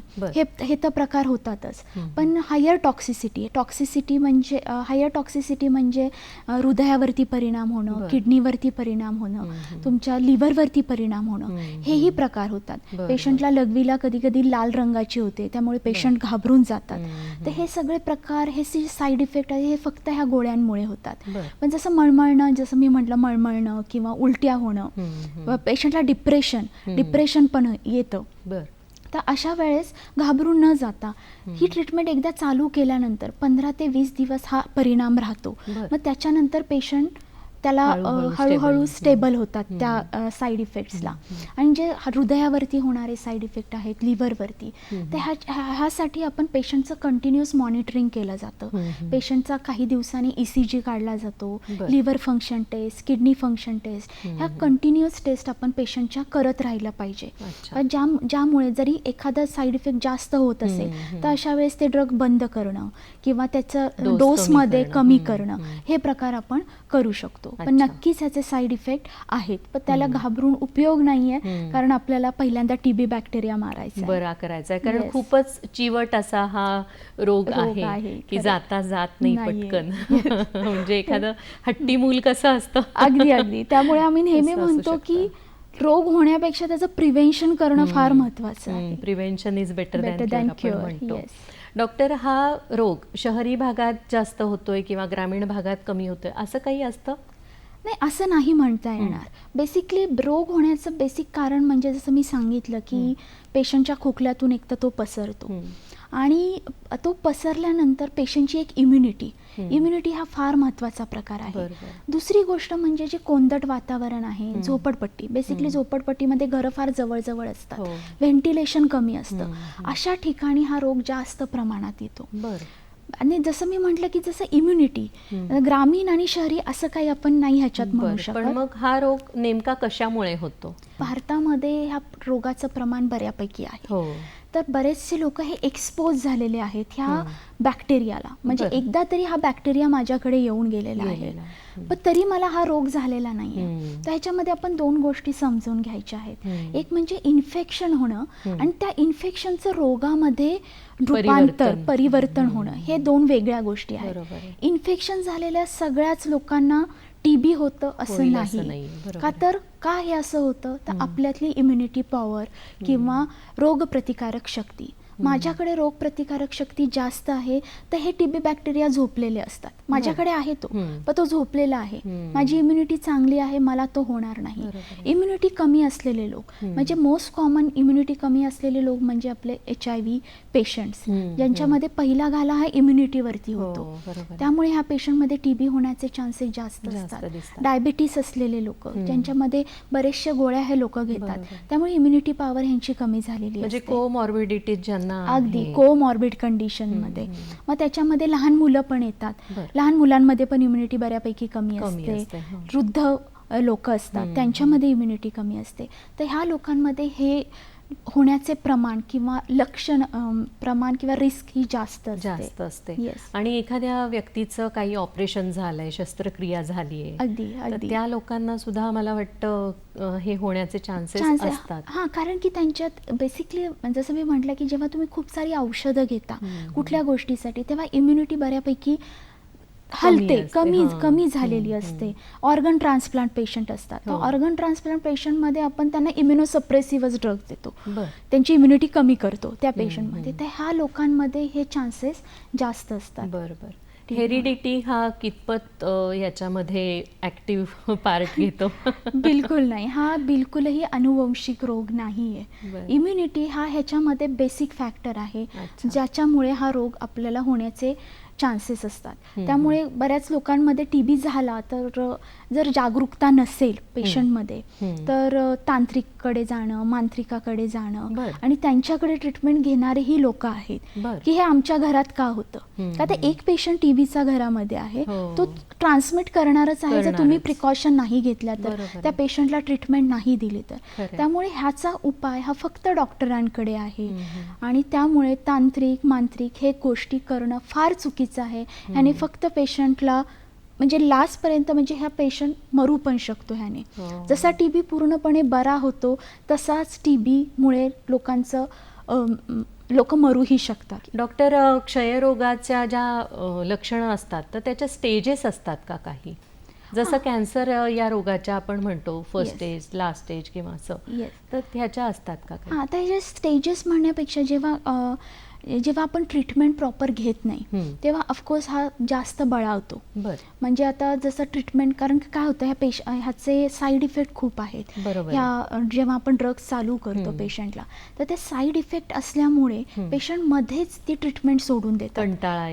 हे तर प्रकार होतातच. पण हायर टॉक्सिसिटी म्हणजे हृदयावरती परिणाम होणं, किडनीवरती परिणाम होणं, तुमच्या लिव्हरवरती परिणाम होणं, हेही प्रकार होतात. पेशंटला लघवीला कधी कधी लाल रंगाची होते, त्यामुळे पेशंट घाबरून जातात. तर हे सगळे प्रकार, हे साईड इफेक्ट आहे, हे फक्त ह्या गोळ्यांमुळे होतात. पण जसं मळमळणं, जसं मी म्हटलं मळमळणं किंवा उलट्या होणं, पेशंटला डिप्रेशन पण येतं. तर अशा वेळेस घाबरून न जाता ही ट्रीटमेंट एकदा चालू केल्यानंतर 15 ते 20 दिवस हा परिणाम राहतो. मग त्याच्यानंतर पेशंट त्याला हळूहळू स्टेबल होतात त्या साईड इफेक्ट्सला. आणि जे हृदयावरती होणारे साईड इफेक्ट आहेत, लिव्हरवरती, तर ह्यासाठी आपण पेशंटचं कंटिन्युअस मॉनिटरिंग केलं जातं. पेशंटचा काही दिवसांनी ECG काढला जातो, liver function test, kidney function test, ह्या कंटिन्युअस टेस्ट आपण पेशंटच्या करत राहिलं पाहिजे. ज्यामुळे जरी एखादा साईड इफेक्ट जास्त होत असेल तर अशा वेळेस ते ड्रग बंद करणं किंवा त्याचं डोसमध्ये कमी करणं, हे प्रकार आपण करू शकतो. पण नक्कीच ह्याचे साईड इफेक्ट आहेत, पण त्याला घाबरून उपयोग नाहीये, कारण आपल्याला पहिल्यांदा TB बॅक्टेरिया मारायचा, बरा करायचा, कारण खूपच चिवट असा हा रोग आहे की जाता जात नाही पटकन. म्हणजे एखादं हट्टी मूल कसं असतं. अगदी. त्यामुळे आम्ही नेहमी म्हणतो की रोग होण्यापेक्षा त्याचं प्रिव्हेन्शन करणं फार महत्वाचं आहे. Prevention is better than cure. Doctor, हा रोग शहरी भागात जास्त होतोय किंवा ग्रामीण भागात कमी होतोय, असं काही असतं? नाही, असं नाही म्हणता येणार. बेसिकली रोग होण्याचं बेसिक कारण म्हणजे जसं मी सांगितलं की पेशंटच्या खोकल्यातून एक तर तो पसरतो आणि तो पसरल्यानंतर पेशंटची एक इम्युनिटी हा फार महत्त्वाचा प्रकार आहे. दुसरी गोष्ट म्हणजे जे कोंदट वातावरण आहे, झोपडपट्टी, बेसिकली झोपडपट्टीमध्ये घरं फार जवळ असतात, व्हेंटिलेशन कमी असतं, अशा ठिकाणी हा रोग जास्त प्रमाणात येतो. आणि जसं मी म्हटलं की जसं इम्युनिटी ग्रामीण आणि शहरी असं काही आपण नाही ह्याच्यात म्हणू शकत. पण मग हा रोग नेमका कशामुळे होतो? भारतामध्ये ह्या रोगाचं प्रमाण बऱ्यापैकी आहे. तर बरेचसे लोक हे एक्सपोज झालेले आहेत ह्या बॅक्टेरियाला, म्हणजे एकदा तरी हा बॅक्टेरिया माझ्याकडे येऊन गेलेला आहे, पण तरी मला हा रोग झालेला नाहीये. तर ह्याच्यामध्ये आपण दोन गोष्टी समजून घ्यायच्या आहेत. एक म्हणजे इन्फेक्शन होणं आणि त्या इन्फेक्शनचं रोगामध्ये परिवर्तन होणं, हे दोन वेगळ्या गोष्टी आहेत. इन्फेक्शन झालेल्या सगळ्याच लोकांना टीबी होतं असं नाही. का तर का हे असं होतं, तर आपल्यातली इम्युनिटी पॉवर किंवा रोगप्रतिकारक शक्ती, माझ्याकडे रोगप्रतिकारक शक्ती जास्त आहे तर हे टीबी बॅक्टेरिया झोपलेले असतात. माझ्याकडे आहे तो, पण तो झोपलेला आहे. माझी इम्युनिटी चांगली आहे, मला तो होणार नाही. इम्युनिटी कमी असलेले लोक, म्हणजे मोस्ट कॉमन इम्युनिटी कमी असलेले लोक म्हणजे आपले HIV पेशंट्स, ज्यांच्यामध्ये पहिला घाला हा इम्युनिटीवरती होतो. त्यामुळे ह्या पेशंटमध्ये टीबी होण्याचे चान्सेस जास्त असतात. डायबिटीस असलेले लोक, ज्यांच्यामध्ये बरेचशा गोळ्या हे लोक घेतात, त्यामुळे इम्युनिटी पॉवर ह्यांची कमी झालेली असते. कोमॉर्बिडिटीज अगदी कोमॉर्बिड कंडिशन मध्ये. मग त्याच्यामध्ये लहान मुलं पण येतात. लहान मुलांमध्ये पण इम्युनिटी बऱ्यापैकी कमी असते. वृद्ध लोक असतात, त्यांच्यामध्ये इम्युनिटी कमी असते. तर ह्या लोकांमध्ये हे होण्याचे प्रमाण किंवा लक्षण प्रमाण किंवा रिस्क ही जास्त असते. आणि एखाद्या व्यक्तीचं काही ऑपरेशन झालंय, शस्त्रक्रिया झालीये, अगदी त्या लोकांना सुद्धा मला वाटतं हे होण्याचे चान्सेस असतात. हा, कारण की त्यांच्यात बेसिकली जसं मी म्हटलं की जेव्हा तुम्ही खूप सारी औषधं घेता कुठल्या गोष्टीसाठी, तेव्हा इम्युनिटी बऱ्यापैकी हलते, कमी झालेली असते. ऑर्गन ट्रान्सप्लांट पेशंट असतात, तर ऑर्गन ट्रान्सप्लांट पेशंटमध्ये आपण त्यांना इम्युनोसप्रेसिव्हच ड्रग देतो, त्यांची इम्युनिटी कमी करतो त्या पेशंटमध्ये. तर ह्या लोकांमध्ये हे चान्सेस जास्त असतात. बरोबर. हेरिडिटी हा कितपत याच्यामध्ये ऍक्टिव्ह पार्ट घेतो? बिलकुल नाही, हा बिलकुलही अनुवंशिक रोग नाहीये. इम्युनिटी हा ह्याच्यामध्ये बेसिक फॅक्टर आहे, ज्याच्यामुळे हा रोग आपल्याला होण्याचे चान्सेस असतात. त्यामुळे बऱ्याच लोकांमध्ये टीबी झाला तर जर जागरूकता नसेल पेशंटमध्ये, तर तांत्रिककडे जाणं, मांत्रिकाकडे जाणं आणि त्यांच्याकडे ट्रीटमेंट घेणारेही लोक आहेत की हे आमच्या घरात का होतं. का तर एक पेशंट टीबीचा घरामध्ये आहे, तो ट्रान्समिट करणारच आहे जर तुम्ही प्रिकॉशन नाही घेतल्या तर, त्या पेशंटला ट्रीटमेंट नाही दिली तर. त्यामुळे ह्याचा उपाय हा फक्त डॉक्टरांकडे आहे. आणि त्यामुळे तांत्रिक मांत्रिक हे गोष्टी करणं फार चुकीचं आहे. ह्याने फक्त पेशंटला म्हणजे लास्ट पर्यंत, म्हणजे ह्या पेशंट मरू पण शकतो ह्याने. जसा टीबी पूर्णपणे बरा होतो तसाच टीबी मुळे लोक मरूही शकतात. डॉक्टर, क्षयरोगाच्या ज्या लक्षणं असतात तर त्याच्या स्टेजेस असतात का काही? जसं कॅन्सर या रोगाच्या आपण म्हणतो फर्स्ट स्टेज, लास्ट स्टेज किंवा असं, तर ह्याच्या असतात का? हां, तर ह्याचे स्टेजेस म्हणण्यापेक्षा जेव्हा आपण ट्रीटमेंट प्रॉपर घेत नाही तेव्हा ऑफकोर्स हा जास्त बळावतो. म्हणजे आता जसं ट्रीटमेंट, कारण काय होतं ह्याचे साईड इफेक्ट खूप आहेत. जेव्हा आपण ड्रग्स चालू करतो पेशंटला, तर ते साईड इफेक्ट असल्यामुळे पेशंट मध्येच ती ट्रीटमेंट सोडून देतात.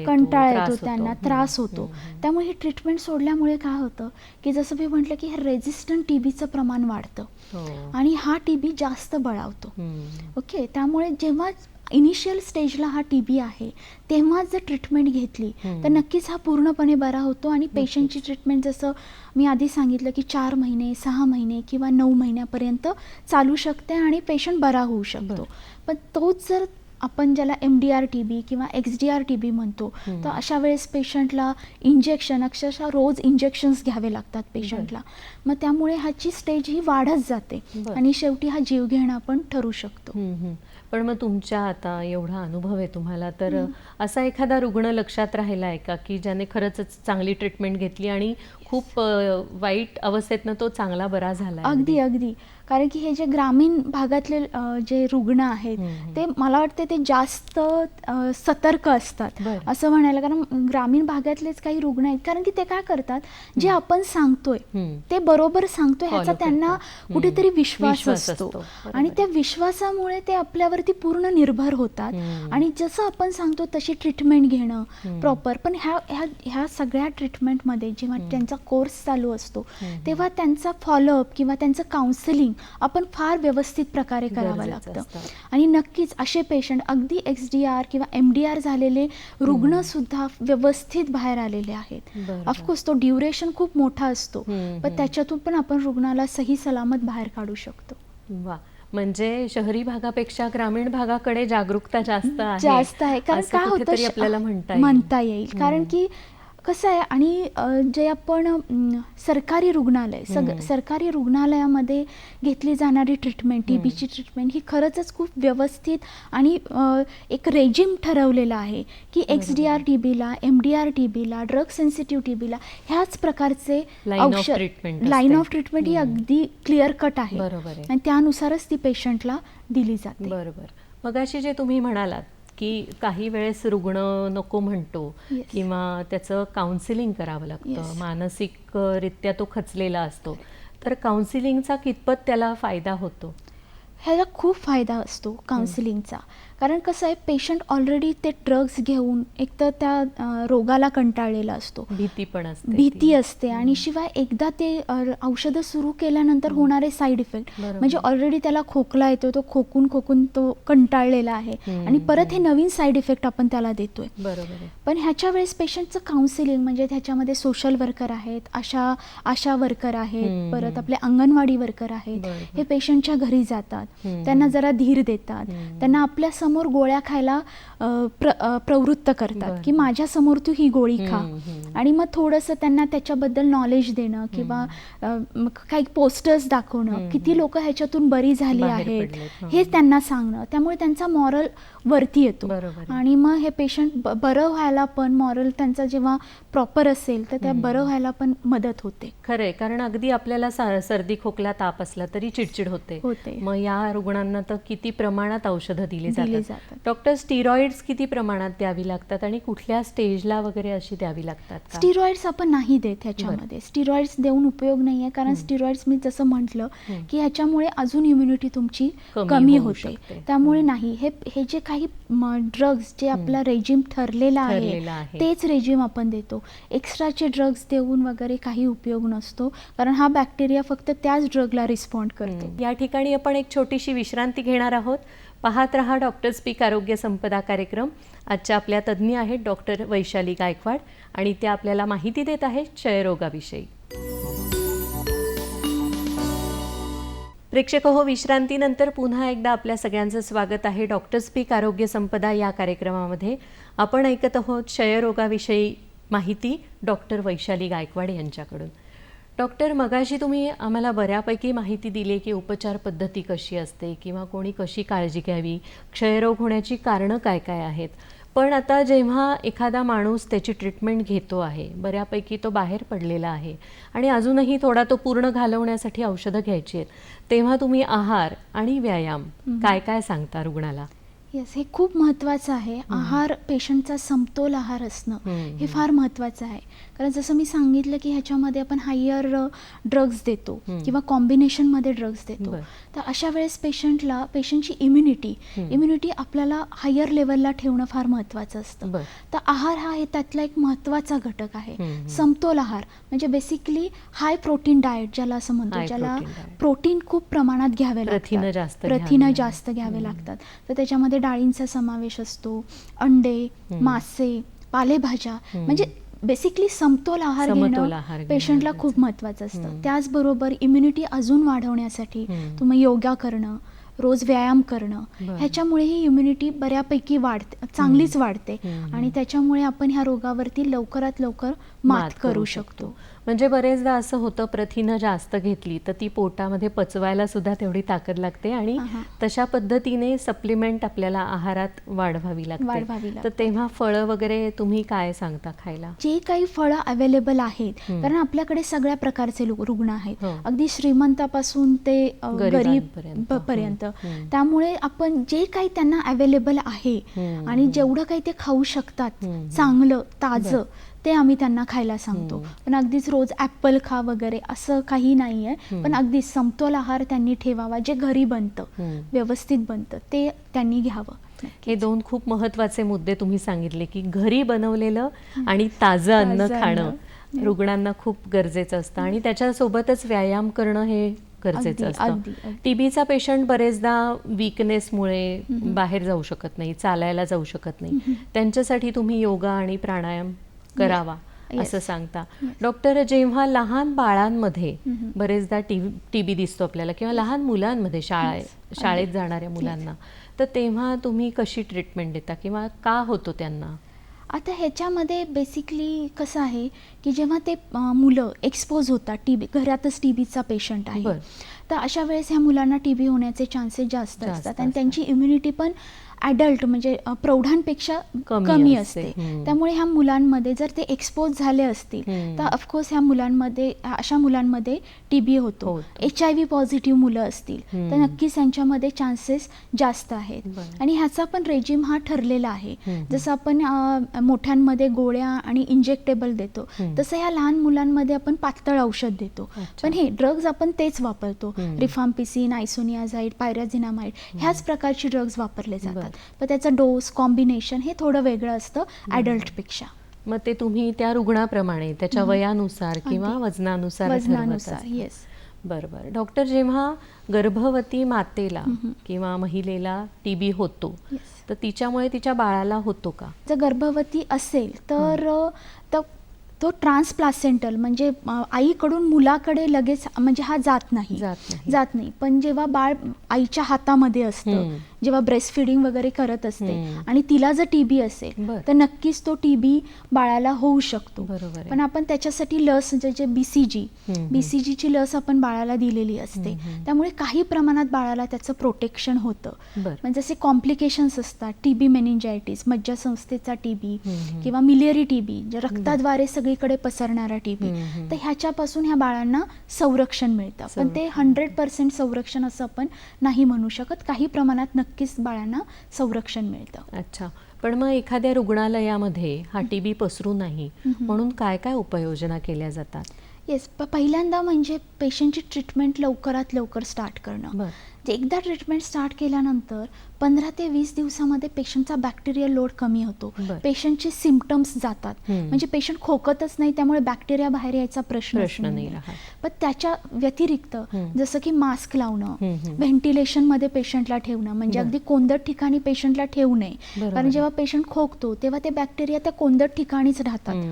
कंटाळा येतो, त्यांना त्रास होतो. त्यामुळे ही ट्रीटमेंट सोडल्यामुळे काय होतं की जसं मी म्हटलं की हे रेझिस्टंट टीबीचं प्रमाण वाढतं आणि हा टीबी जास्त बळावतो. ओके, त्यामुळे जेव्हा इनिशियल स्टेजला हा टीबी आहे तेव्हाच जर ट्रीटमेंट घेतली तर नक्कीच हा पूर्णपणे बरा होतो. आणि पेशंटची ट्रीटमेंट जसं मी आधी सांगितलं की 4 महिने, 6 महिने किंवा 9 महिन्यापर्यंत चालू शकते आणि पेशंट बरा होऊ शकतो. पण तोच जर आपण ज्याला MDR TB किंवा XDR TB म्हणतो, तर अशा वेळेस पेशंटला इंजेक्शन, अक्षरशः रोज इंजेक्शन्स घ्यावे लागतात पेशंटला. मग त्यामुळे ह्याची स्टेज ही वाढत जाते आणि शेवटी हा जीव घेणं पण ठरू शकतो. पण मग तुमच्या आता एवढा अनुभव आहे तुम्हाला, तर असा एखादा रुग्ण लक्षात राहिला आहे का की ज्याने खरंच चांगली ट्रीटमेंट घेतली आणि खूप वाईट अवस्थेतनं तो चांगला बरा झाला? अगदी. कारण की हे जे ग्रामीण भागातले जे रुग्ण आहेत ते मला वाटते ते जास्त सतर्क असतात असं म्हणायला. कारण ग्रामीण भागातलेच काही रुग्ण आहेत, कारण की ते काय करतात, जे आपण सांगतोय ते बरोबर सांगतोय ह्याचा त्यांना कुठेतरी विश्वास असतो आणि त्या विश्वासामुळे ते आपल्यावरती पूर्ण निर्भर होतात आणि जसं आपण सांगतो तशी ट्रीटमेंट घेणं प्रॉपर. पण ह्या सगळ्या ट्रीटमेंटमध्ये जेव्हा त्यांचा कोर्स चालू असतो तेव्हा त्यांचा फॉलोअप किंवा त्यांचं काउन्सिलिंग आपण फार व्यवस्थित प्रकारे करावं लागतं. आणि नक्कीच असे पेशंट, अगदी XDR किंवा MDR झालेले रुग्ण सुद्धा व्यवस्थित बाहेर आलेले आहेत. ऑफकोर्स तो ड्युरेशन खूप मोठा असतो, पण त्याच्यातून पण आपण रुग्णाला सही सलामत बाहेर काढू शकतो. वा, म्हणजे शहरी भागापेक्षा ग्रामीण भागाकडे जागरूकता जास्त आहे. कारण काय होतं आपल्याला म्हणता येईल कारण की कसं आहे, आणि जे आपण सरकारी सरकारी रुग्णालयामध्ये घेतली जाणारी ट्रीटमेंट, TBची ट्रीटमेंट ही खरंच खूप व्यवस्थित आणि एक रेजिम ठरवलेला आहे की XDR TBला, MDR TBला, ड्रग सेन्सिटिव्ह TBला ह्याच प्रकारचे औषध, लाईन ऑफ ट्रीटमेंट ही अगदी क्लिअर कट आहे आणि त्यानुसारच ती पेशंटला दिली जाते. बरोबर. मगाशी जे तुम्ही म्हणालात की काही वेळेस रुग्ण नको म्हणतो किंवा त्याचं काउन्सिलिंग करावं लागतं, मानसिकरित्या तो खचलेला असतो, तर काउन्सिलिंगचा कितपत त्याला फायदा होतो? ह्याला खूप फायदा असतो काउन्सिलिंगचा. कारण कसं आहे, पेशंट ऑलरेडी ते ड्रग्स घेऊन एक तर त्या रोगाला कंटाळलेला असतो, भीती असते आणि शिवाय एकदा ते औषधं सुरू केल्यानंतर होणारे साईड इफेक्ट, म्हणजे ऑलरेडी त्याला खोकला येतो, तो खोकून तो कंटाळलेला आहे आणि परत हे नवीन साईड इफेक्ट आपण त्याला देतोय. पण ह्याच्या वेळेस पेशंटचं काउन्सिलिंग म्हणजे त्याच्यामध्ये सोशल वर्कर आहेत, आशा वर्कर आहेत, परत आपले अंगणवाडी वर्कर आहेत, हे पेशंटच्या घरी जातात, त्यांना जरा धीर देतात, त्यांना आपल्या समोर गोळ्या खायला प्रवृत्त करतात की माझ्या समोर तू ही गोळी खा, आणि मग थोडंसं त्यांना त्याच्याबद्दल नॉलेज देणं किंवा काही पोस्टर्स दाखवणं, किती लोक ह्याच्यातून बरी झाली आहेत हे त्यांना सांगणं. त्यामुळे त्यांचा मॉरल वरती येतो आणि मग हे पेशंट बरं व्हायला पण, मॉरल त्यांचा जेव्हा प्रॉपर असेल तर त्या बरं व्हायला पण मदत होते. खरंय, कारण अगदी आपल्याला सर्दी खोकला ताप असला तरी चिडचिड होते. मग या रुग्णांना तर किती प्रमाणात औषधं दिली जातात. डॉक्टर, स्टिरॉइड्स किती प्रमाणात द्यावी लागतात आणि कुठल्या स्टेजला वगैरे अशी द्यावी लागतात? स्टिरॉइड्स आपण नाही देत ह्याच्यामध्ये. स्टिरॉइड्स देऊन उपयोग नाहीये, कारण स्टिरॉइड्स मी जसं म्हटलं की ह्याच्यामुळे अजून इम्युनिटी तुमची कमी होते. त्यामुळे नाही, हे जे काही ड्रग्स जे आपला रेजिम ठरलेला आहे तेच रेजिम आपण देतो. एक्स्ट्राचे ड्रग्स देऊन वगैरे काही उपयोग नसतो, कारण हा बॅक्टेरिया फक्त त्याच ड्रगला रिस्पॉन्ड करतो. या ठिकाणी आपण एक छोटीशी विश्रांती घेणार आहोत. पाहत रहा डॉक्टर स्पीक आरोग्य संपदा कार्यक्रम. आजच्या आपल्या तज्ज्ञ आहेत डॉक्टर वैशाली गायकवाड आणि त्या आपल्याला माहिती देत आहेत क्षयरोगाविषयी. प्रेक्षक हो, विश्रांतीनंतर पुन्हा एकदा आपल्या सगळ्यांचं स्वागत आहे डॉक्टर स्पीक आरोग्य संपदा या कार्यक्रमामध्ये. आपण ऐकत आहोत क्षयरोगाविषयी माहिती डॉक्टर वैशाली गायकवाड यांच्याकडून. डॉक्टर, मगाशी तुम्ही आम्हाला बऱ्यापैकी माहिती दिली की उपचार पद्धती कशी असते किंवा कोणी कशी काळजी घ्यावी, क्षयरोग होण्याची कारणं काय काय आहेत. पण आता जेव्हा एखादा माणूस त्याची ट्रीटमेंट घेतो आहे, बऱ्यापैकी तो बाहेर पडलेला आहे आणि अजूनही थोडा तो पूर्ण घालवण्यासाठी औषधं घ्यायची आहेत, तेव्हा तुम्ही आहार आणि व्यायाम काय काय सांगता रुग्णाला? येस, हे खूप महत्त्वाचं आहे. आहार, पेशंटचा समतोल आहार असणं हे फार महत्त्वाचं आहे. कारण जसं मी सांगितलं की ह्याच्यामध्ये आपण हायर ड्रग्ज देतो किंवा कॉम्बिनेशनमध्ये ड्रग्ज देतो, तर अशा वेळेस पेशंटची इम्युनिटी आपल्याला हायर लेवलला ठेवणं फार महत्त्वाचं असतं. तर आहार हा हे त्यातला एक महत्त्वाचा घटक आहे. समतोल आहार म्हणजे बेसिकली हाय प्रोटीन डाएट ज्याला असं म्हणतो, ज्याला प्रोटीन खूप प्रमाणात घ्यावे लागतात, प्रथिनं जास्त घ्यावे लागतात. तर त्याच्यामध्ये डाळींचा समावेश असतो, अंडे, मासे, पालेभाज्या, म्हणजे बेसिकली समतोल आहार घेणं पेशंटला खूप महत्त्वाचं असतं. त्याचबरोबर इम्युनिटी अजून वाढवण्यासाठी तुम्ही योगा करणं, रोज व्यायाम करणं, ह्याच्यामुळे ही इम्युनिटी बऱ्यापैकी वाढते, चांगलीच वाढते आणि त्याच्यामुळे आपण ह्या रोगावरती लवकरात लवकर मात करू शकतो. म्हणजे बरेचदा असं होतं, प्रथिनं जास्त घेतली तर ती पोटामध्ये पचवायला सुद्धा तेवढी ताकद लागते आणि तशा पद्धतीने सप्लिमेंट आपल्याला आहारात वाढवावी लागते. तर तेव्हा फळं वगैरे तुम्ही काय सांगता खायला? जे काही फळं अवेलेबल आहेत, कारण आपल्याकडे सगळ्या प्रकारचे रुग्ण आहेत, अगदी श्रीमंतापासून ते गरीब पर्यंत. त्यामुळे आपण जे काही त्यांना अवेलेबल आहे आणि जेवढं काही ते खाऊ शकतात चांगलं ताजं, ते आम्ही त्यांना खायला सांगतो. पण अगदीच रोज ॲपल खा वगैरे असं काही नाही आहे, पण अगदी समतोल आहार त्यांनी ठेवावा. जे घरी बनतं, व्यवस्थित बनतं, ते त्यांनी घ्यावं. हे दोन खूप महत्त्वाचे मुद्दे तुम्ही सांगितले की घरी बनवलेलं आणि ताजं अन्न खाणं रुग्णांना खूप गरजेचं असतं आणि त्याच्यासोबतच व्यायाम करणं हे गरजेचं असतं. टीबीचा पेशंट बरेचदा वीकनेसमुळे बाहेर जाऊ शकत नाही, चालायला जाऊ शकत नाही, त्यांच्यासाठी तुम्ही योगा आणि प्राणायाम करावा Yes. असं सांगता. डॉक्टर, जेव्हा लहान बाळांमध्ये बरेचदा टीबी दिसतो आपल्याला किंवा लहान मुलांमध्ये शाळेत जाणाऱ्या मुलांना, तर तेव्हा तुम्ही कशी ट्रीटमेंट देता किंवा का होतो त्यांना? आता ह्याच्यामध्ये बेसिकली कसं आहे की जेव्हा ते मुलं एक्सपोज होतात, टीबी घरातच टीबीचा पेशंट आहे, तर अशा वेळेस ह्या मुलांना टीबी होण्याचे चान्सेस जास्त असतात आणि त्यांची इम्युनिटी पण ॲडल्ट म्हणजे प्रौढांपेक्षा कमी असते. त्यामुळे ह्या मुलांमध्ये जर ते एक्सपोज झाले असतील तर ऑफकोर्स ह्या मुलांमध्ये, अशा मुलांमध्ये टीबी होतो. HIV पॉझिटिव्ह मुलं असतील तर नक्कीच त्यांच्यामध्ये चान्सेस जास्त आहेत. आणि ह्याचा पण रेजिम हा ठरलेला आहे. जसं आपण मोठ्यांमध्ये गोळ्या आणि इंजेक्टेबल देतो, तसं ह्या लहान मुलांमध्ये आपण पातळ औषध देतो. पण हे ड्रग्ज आपण तेच वापरतो. रिफाम्पिसिन, आयसोनियाझाईड, पायराझिनामाइड ह्याच प्रकारचे ड्रग्ज वापरले जातात. पण त्याचा डोस कॉम्बिनेशन हे थोडं वेगळं असतं ॲडल्टपेक्षा. मग ते तुम्ही त्या रुग्णाप्रमाणे त्याच्या वयानुसार किंवा वजनानुसार येस. बरोबर. डॉक्टर, जेव्हा गर्भवती मातेला किंवा महिलेला टीबी होतो तर तिच्यामुळे तिच्या बाळाला होतो का? जर गर्भवती असेल तर तो ट्रान्सप्लासेंटल म्हणजे आईकडून मुलाकडे लगेच म्हणजे हा जात नाही. पण जेव्हा बाळ आईच्या हातामध्ये असतं, जेव्हा ब्रेस्ट फिडिंग वगैरे करत असते आणि तिला जर टीबी असेल तर नक्कीच तो टीबी बाळाला होऊ शकतो. पण आपण त्याच्यासाठी लस जे BCGची लस आपण बाळाला दिलेली असते, त्यामुळे काही प्रमाणात बाळाला त्याचं प्रोटेक्शन होतं. म्हणजे जसे कॉम्प्लिकेशन्स असतात, टीबी मेनिंजायटिस, मज्जासंस्थेचा टीबी किंवा मिलियरी टीबी, जे रक्ताद्वारे सगळीकडे पसरणारा टीबी, तर ह्याच्यापासून ह्या बाळांना संरक्षण मिळतं. पण ते 100% संरक्षण असं आपण नाही म्हणू शकत. काही प्रमाणात नक्कीच बाळांना संरक्षण मिळतं. अच्छा. पण मग एखाद्या रुग्णालयामध्ये हा टीबी पसरू नाही म्हणून काय काय उपाययोजना केल्या जातात? येस, पहिल्यांदा म्हणजे पेशंटची ट्रीटमेंट लवकरात लवकर स्टार्ट करणं. एकदा ट्रीटमेंट स्टार्ट केल्यानंतर 15 ते 20 दिवसामध्ये पेशंटचा बॅक्टेरियल लोड कमी होतो. पेशंटचे सिम्पटम्स जातात. म्हणजे पेशंट खोकतच नाही, त्यामुळे बॅक्टेरिया बाहेर यायचा प्रश्न नाही राहत. पण त्याच्या व्यतिरिक्त जसं की मास्क लावणं, व्हेंटिलेशनमध्ये पेशंटला ठेवणं, म्हणजे अगदी कोंदट ठिकाणी पेशंटला ठेवू नये. कारण जेव्हा पेशंट खोकतो तेव्हा ते बॅक्टेरिया त्या कोंदट ठिकाणीच राहतात.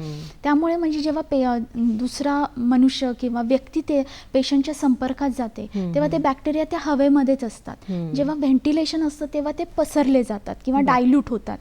त्यामुळे म्हणजे जेव्हा दुसरा मनुष्य किंवा व्यक्ती ते पेशंटच्या संपर्कात जाते तेव्हा ते बॅक्टेरिया त्या हवेमध्येच असतात. जेव्हा व्हेंटिलेशन असतं तेव्हा ते पसरले जातात किंवा डायल्यूट होतात.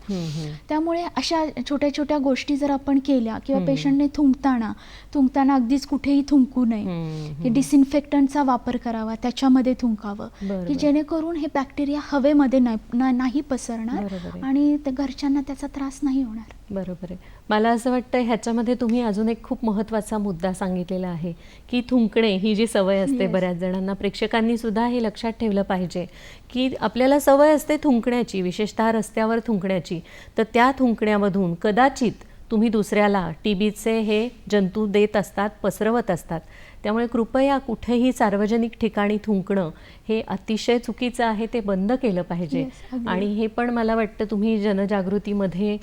त्यामुळे अशा छोट्या छोट्या गोष्टी जर आपण केल्या किंवा पेशंटने थुंकताना अगदीच कुठेही थुंकू नये, की डिसइन्फेक्टंटचा वापर करावा, त्याच्यामध्ये थुंकावं, की जेणेकरून हे बॅक्टेरिया हवेमध्ये नाही पसरणार आणि घरच्यांना त्याचा त्रास नाही होणार. बरोबर आहे. मला असं वाटतं ह्याच्यामध्ये तुम्ही अजून एक खूप महत्त्वाचा मुद्दा सांगितलेला आहे की थुंकणे ही जी सवय असते बऱ्याच जणांना, प्रेक्षकांनी सुद्धा हे लक्षात ठेवलं पाहिजे की आपल्याला सवय असते थुंकण्याची, विशेषतः रस्त्यावर थुंकण्याची, तर त्या थुंकण्यामधून कदाचित तुम्ही दुसऱ्याला टीबीचे हे जंतू देत असतात, पसरवत असतात. त्यामुळे कृपया कुठेही सार्वजनिक ठिकाणी थुंकणं हे अतिशय चुकीचं आहे, ते बंद केलं पाहिजे. आणि हे पण मला वाटतं तुम्ही जनजागृतीमध्ये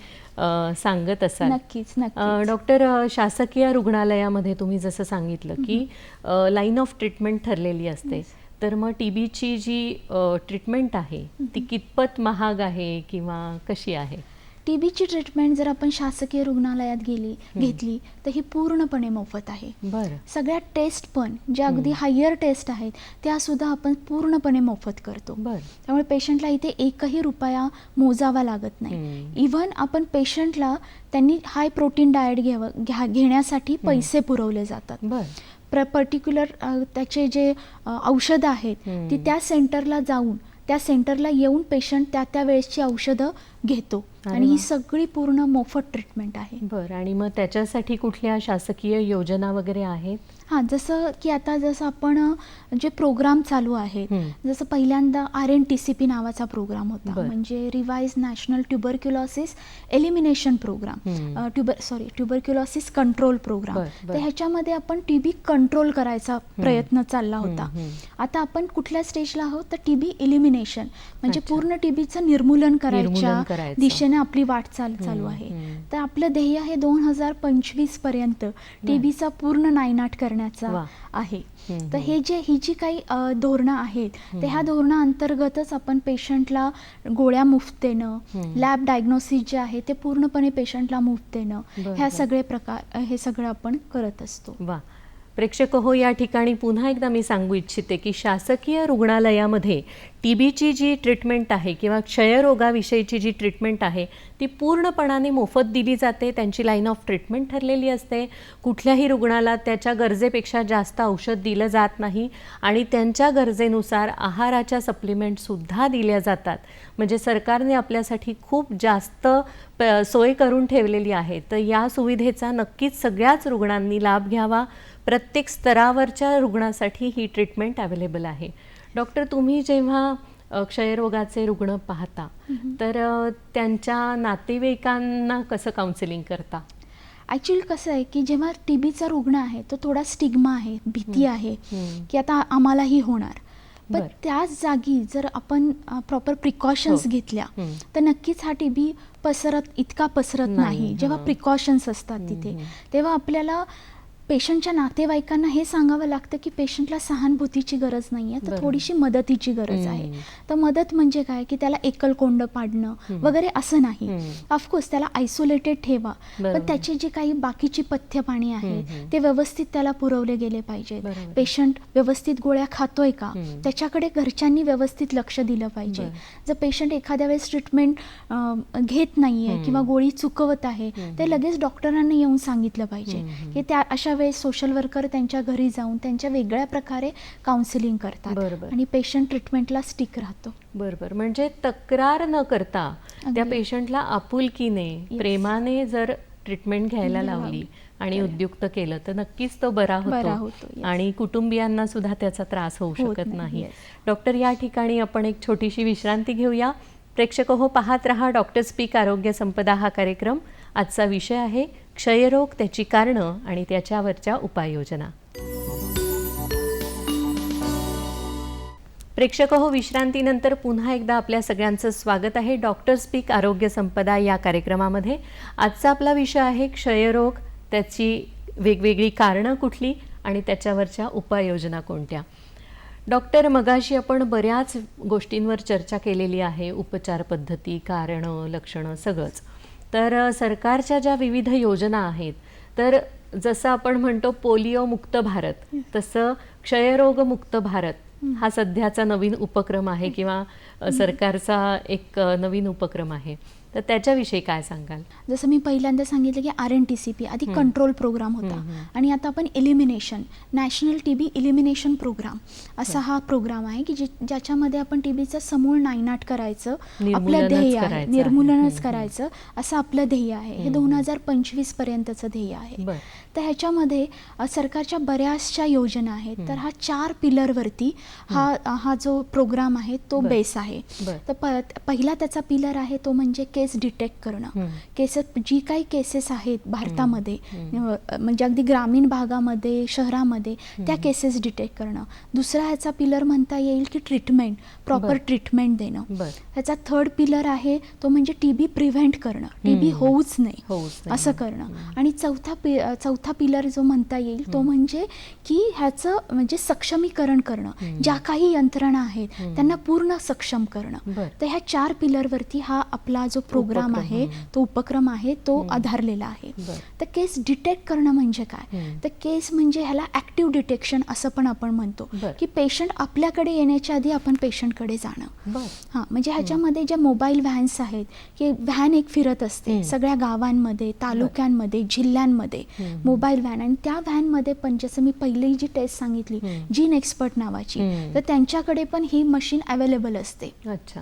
सांगत असाल. नक्कीच. डॉक्टर, शासकीय रुग्णालयामध्ये तुम्ही जसं सांगितलं की लाईन ऑफ ट्रीटमेंट ठरलेली असते, तर मग टीबीची जी ट्रीटमेंट आहे ती कितपत महाग आहे किंवा कशी आहे? टीबीची ट्रीटमेंट जर आपण शासकीय रुग्णालयात घेतली तर ही पूर्णपणे मोफत आहे. सगळ्या टेस्ट पण ज्या अगदी हायर टेस्ट आहेत त्या सुद्धा आपण पूर्णपणे मोफत करतो. त्यामुळे पेशंटला इथे एकही रुपया मोजावा लागत नाही. इव्हन आपण पेशंटला त्यांनी हाय प्रोटीन डाएट घेण्यासाठी पैसे पुरवले जातात. पर्टिक्युलर त्याचे जे औषधं आहेत ती त्या सेंटरला येऊन पेशंट त्या वेळेसची औषधं घेतो आणि ही सगळी पूर्ण मोफत ट्रीटमेंट आहे. आणि मग त्याच्यासाठी कुठल्या शासकीय योजना वगैरे आहेत? जसं की आता जसं आपण जे प्रोग्राम चालू आहे, जसं पहिल्यांदा RNTCP नावाचा प्रोग्राम होता, म्हणजे revise national tuberculosis elimination programme, tuberculosis control programme. तर ह्याच्यामध्ये आपण टीबी कंट्रोल करायचा प्रयत्न चालला होता. आता आपण कुठल्या स्टेजला आहोत तर टीबी एलिमिनेशन म्हणजे पूर्ण टीबीचं निर्मूलन करायच्या दिशेने आपली वाटचाल चालू आहे. तर आपलं ध्येय हे 2025 पर्यंत टीबीचा पूर्ण नायनाट करण्याचा आहे. तर ही जी काही धोरणं आहेत तर ह्या धोरणाअंतर्गतच आपण पेशंटला गोळ्या मुफ्त देणं, लॅब डायग्नोसिस जे आहे ते पूर्णपणे पेशंटला मुफ्त देणं, ह्या सगळे प्रकार हे सगळं आपण करत असतो. प्रेक्षक हो, या ठिकाणी पुन्हा एकदा मी सांगू इच्छिते की शासकीय रुग्णालयामध्ये टीबीची जी ट्रीटमेंट आहे किंवा क्षयरोगाविषयीची जी ट्रीटमेंट आहे ती पूर्णपणाने मोफत दिली जाते. त्यांची लाईन ऑफ ट्रीटमेंट ठरलेली असते. कुठल्याही रुग्णाला त्याच्या गरजेपेक्षा जास्त औषध दिलं जात नाही आणि त्यांच्या गरजेनुसार आहाराच्या सप्लिमेंटसुद्धा दिल्या जातात. म्हणजे सरकारने आपल्यासाठी खूप जास्त सोय करून ठेवलेली आहे. तर या सुविधेचा नक्कीच सगळ्याच रुग्णांनी लाभ घ्यावा. प्रत्येक स्तरावरच्या रुग्णासाठी ही ट्रीटमेंट अवेलेबल आहे. डॉक्टर, तुम्ही जेव्हा क्षयरोगाचे रुग्ण पाहता तर त्यांच्या नातेवाईकांना कसं काउन्सिलिंग करता? ॲक्च्युअली कसं आहे की जेव्हा टीबीचा रुग्ण आहे तो थोडा स्टिग्मा आहे, भीती आहे की आता आम्हालाही होणार. पण त्याच जागी जर आपण प्रॉपर प्रिकॉशन्स घेतल्या तर नक्कीच हा टीबी इतका पसरत नाही. जेव्हा प्रिकॉशन्स असतात तिथे तेव्हा आपल्याला पेशंटच्या नातेवाईकांना हे सांगावं लागतं की पेशंटला सहानुभूतीची गरज नाही आहे, तर थोडीशी मदतीची गरज आहे. तर मदत म्हणजे काय की त्याला एकलकोंड पाडणं वगैरे असं नाही. ऑफकोर्स त्याला आयसोलेटेड ठेवा, पण त्याची जी काही बाकीची पथ्य पाणी आहे ते व्यवस्थित त्याला पुरवले गेले पाहिजेत. पेशंट व्यवस्थित गोळ्या खातोय का त्याच्याकडे घरच्यांनी व्यवस्थित लक्ष दिलं पाहिजे. जर पेशंट एखाद्या वेळेस ट्रीटमेंट घेत नाहीये किंवा गोळी चुकवत आहे ते लगेच डॉक्टरांना येऊन सांगितलं पाहिजे की त्या अशा वेळेस सोशल वर्कर त्यांच्या घरी जाऊन त्यांच्या वेगळ्या प्रकारे काउन्सिलिंग करतात आणि पेशंट ट्रीटमेंटला स्टिक राहतो. बरोबर. म्हणजे तक्रार न करता त्या पेशंटला आपुलकीने प्रेमाने जर ट्रीटमेंट घ्यायला लावली आणि उद्युक्त केलं तर नक्कीच तो बरा होतो आणि कुटुंबियांना सुद्धा त्याचा त्रास होऊ शकत नाही. डॉक्टर, या ठिकाणी आपण एक छोटीशी विश्रांती घेऊया. प्रेक्षक हो, पाहत रहा डॉक्टर स्पीक आरोग्य संपदा हा कार्यक्रम. आजचा विषय आहे क्षयरोग, त्याची कारणं आणि त्याच्यावरच्या उपाययोजना. प्रेक्षक हो, विश्रांतीनंतर पुन्हा एकदा आपल्या सगळ्यांचं स्वागत आहे डॉक्टर स्पीक आरोग्य संपदा या कार्यक्रमामध्ये. आजचा आपला विषय आहे क्षयरोग, त्याची वेगवेगळी कारणं कुठली आणि त्याच्यावरच्या उपाययोजना कोणत्या. डॉक्टर, मगाशी आपण बऱ्याच गोष्टींवर चर्चा केलेली आहे, उपचार पद्धती, कारणं, लक्षणं सगळंच. तर सरकारच्या ज्या विविध योजना आहेत, तर जसं आपण म्हणतो पोलिओ मुक्त भारत, तसं क्षयरोग मुक्त भारत हा सध्याचा नवीन उपक्रम आहे किंवा सरकारचा एक नवीन उपक्रम आहे. तर त्याच्याविषयी काय सांगाल? जसं मी पहिल्यांदा सांगितलं की RNTCP आधी कंट्रोल प्रोग्राम होता आणि आता आपण elimination, national TB elimination programme असा हा प्रोग्राम आहे की ज्याच्यामध्ये आपण टीबीचं समूळ नायनाट करायचं आपलं ध्येय आहे, निर्मूलनच करायचं असं आपलं ध्येय आहे. हे 2025 पर्यंतचं ध्येय आहे. तर ह्याच्यामध्ये सरकारच्या बऱ्याचशा योजना आहेत. तर हा 4 पिलरवरती हा जो प्रोग्राम आहे तो बेस आहे. तर पहिला त्याचा पिलर आहे तो म्हणजे केस डिटेक्ट करणं. जी काही केसेस आहेत भारतामध्ये म्हणजे अगदी ग्रामीण भागामध्ये, शहरामध्ये त्या केसेस डिटेक्ट करणं. दुसरा ह्याचा पिलर म्हणता येईल की ट्रीटमेंट, प्रॉपर ट्रीटमेंट देणं. ह्याचा थर्ड पिलर आहे तो म्हणजे टीबी प्रिव्हेंट करणं, टीबी होऊच नाही असं करणं. आणि चौथा पिलर जो म्हणता येईल तो म्हणजे की ह्याचं म्हणजे सक्षमीकरण करणं. ज्या काही यंत्रणा आहेत त्यांना पूर्ण सक्षम करणं. तर ह्या 4 पिलरवरती हा आपला जो प्रोग्राम आहे, तो उपक्रम आहे, तो आधारलेला आहे. तर केस डिटेक्ट करणं म्हणजे काय? तर केस म्हणजे ह्याला ऍक्टिव्ह डिटेक्शन असं पण आपण म्हणतो की पेशंट आपल्याकडे येण्याच्या आधी आपण पेशंटकडे जाणं. हां, म्हणजे ह्याच्यामध्ये ज्या मोबाईल व्हॅन्स आहेत की व्हॅन एक फिरत असते सगळ्या गावांमध्ये, तालुक्यांमध्ये, जिल्ह्यांमध्ये मोबाईल व्हॅन. आणि त्या व्हॅनमध्ये पण जसं मी पहिली जी टेस्ट सांगितली जीन एक्सपर्ट नावाची, तर त्यांच्याकडे पण ही मशीन अवेलेबल असते. अच्छा.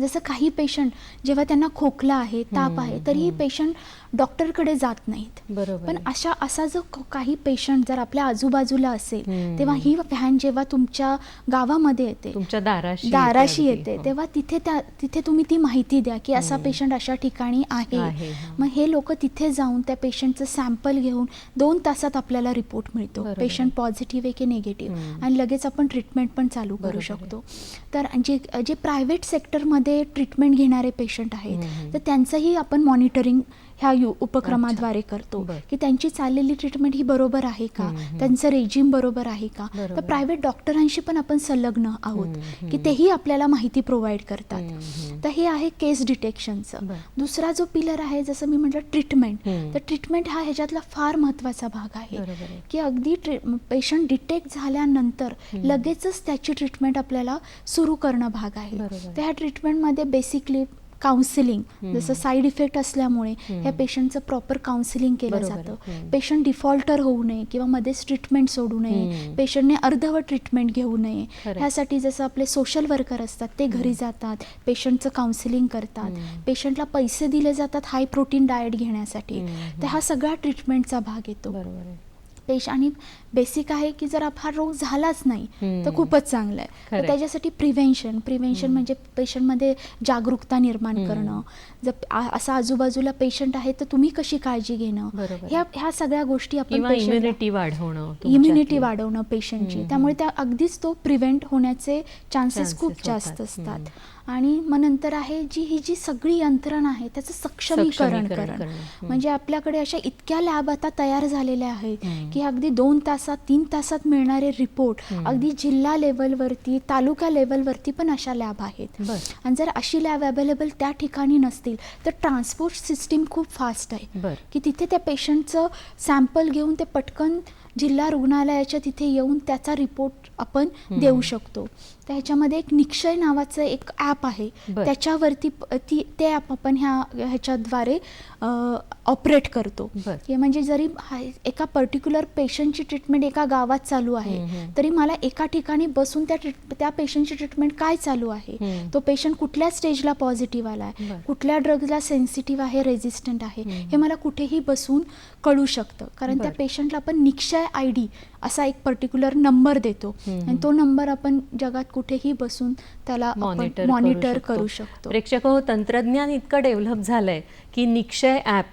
जसं काही पेशंट जेव्हा त्यांना खोकला आहे, ताप आहे, तरीही पेशंट डॉक्टरकडे जात नाहीत. पण असा जो काही पेशंट जर आपल्या आजूबाजूला असेल तेव्हा ही व्हॅन जेव्हा तुमच्या गावामध्ये येते, तुमच्या दाराशी येते, तेव्हा तिथे तुम्ही ती माहिती द्या की असा पेशंट अशा ठिकाणी आहे. मग हे लोक तिथे जाऊन त्या पेशंटचं सॅम्पल घेऊन 2 तासात आपल्याला रिपोर्ट मिळतो, पेशंट पॉझिटिव्ह आहे की निगेटिव्ह, आणि लगेच आपण ट्रीटमेंट पण चालू करू शकतो. तर जे प्रायव्हेट सेक्टरमध्ये मध्ये ट्रीटमेंट घेणारे पेशंट आहेत तर त्यांचंही आपण मॉनिटरिंग ह्या उपक्रमाद्वारे करतो की त्यांची चाललेली ट्रीटमेंट ही बरोबर आहे का, त्यांचं रेजिम बरोबर आहे का. तर प्रायव्हेट डॉक्टरांशी पण आपण संलग्न आहोत की तेही आपल्याला माहिती प्रोव्हाइड करतात. तर हे आहे केस डिटेक्शनचं. दुसरा जो पिलर आहे जसं मी म्हटलं ट्रीटमेंट, तर ट्रीटमेंट हा ह्याच्यातला फार महत्त्वाचा भाग आहे की अगदी पेशंट डिटेक्ट झाल्यानंतर लगेचच त्याची ट्रीटमेंट आपल्याला सुरू करणं भाग आहे. तर ह्या ट्रीटमेंटमध्ये बेसिकली काउन्सिलिंग, जसं साईड इफेक्ट असल्यामुळे ह्या पेशंटचं प्रॉपर काउन्सिलिंग केलं जातं. पेशंट डिफॉल्टर होऊ नये किंवा मध्येच ट्रीटमेंट सोडू नये, पेशंटने अर्धवट ट्रीटमेंट घेऊ नये, ह्यासाठी जसं आपले सोशल वर्कर असतात ते घरी जातात, पेशंटचं काउन्सिलिंग करतात, पेशंटला पैसे दिले जातात हाय प्रोटीन डाएट घेण्यासाठी. तर हा सगळा ट्रीटमेंटचा भाग येतो. आणि बेसिक आहे की जर हा रोग झालाच नाही तर खूपच चांगलं आहे. तर त्याच्यासाठी प्रिव्हेन्शन म्हणजे पेशंटमध्ये जागरूकता निर्माण करणं. जर असा आजूबाजूला पेशंट आहे तर तुम्ही कशी काळजी घेणं, ह्या सगळ्या गोष्टी आपण इम्युनिटी वाढवणं पेशंटची. त्यामुळे त्या अगदीच तो प्रिव्हेंट होण्याचे चान्सेस खूप जास्त असतात. आणि मग नंतर आहे जी सगळी यंत्रणा आहे त्याचं सक्षमीकरण करणं. म्हणजे आपल्याकडे अशा इतक्या लॅब आता तयार झालेल्या आहेत की अगदी 2 तासात 3 तासात मिळणारे रिपोर्ट अगदी जिल्हा लेवलवरती, तालुका लेवलवरती पण अशा लॅब आहेत. आणि जर अशी लॅब अवेलेबल त्या ठिकाणी नसतील तर ट्रान्सपोर्ट सिस्टीम खूप फास्ट आहे की तिथे त्या पेशंटचं सॅम्पल घेऊन ते पटकन जिल्हा रुग्णालयाच्या तिथे येऊन त्याचा रिपोर्ट आपण देऊ शकतो. तर ह्याच्यामध्ये एक निक्षय नावाचं एक ॲप आहे, त्याच्यावरती ते ॲप आपण ह्याच्याद्वारे ऑपरेट करतो. म्हणजे जरी एका पर्टिक्युलर पेशंटची ट्रीटमेंट एका गावात चालू आहे तरी मला एका ठिकाणी बसून त्या पेशंटची ट्रीटमेंट काय चालू आहे, तो पेशंट कुठल्या स्टेजला पॉझिटिव्ह आला आहे, कुठल्या ड्रग्जला सेन्सिटिव्ह आहे, रेझिस्टंट आहे, हे मला कुठेही बसून कळू शकतं. कारण त्या पेशंटला आपण निक्षय ID असा एक पर्टिक्युलर नंबर देतो आणि तो नंबर आपण जगात कुठेही बसून त्याला मॉनिटर करू शकतो. प्रेक्षक हो, तंत्रज्ञान इतकं डेव्हलप झालंय की निक्षय ॲप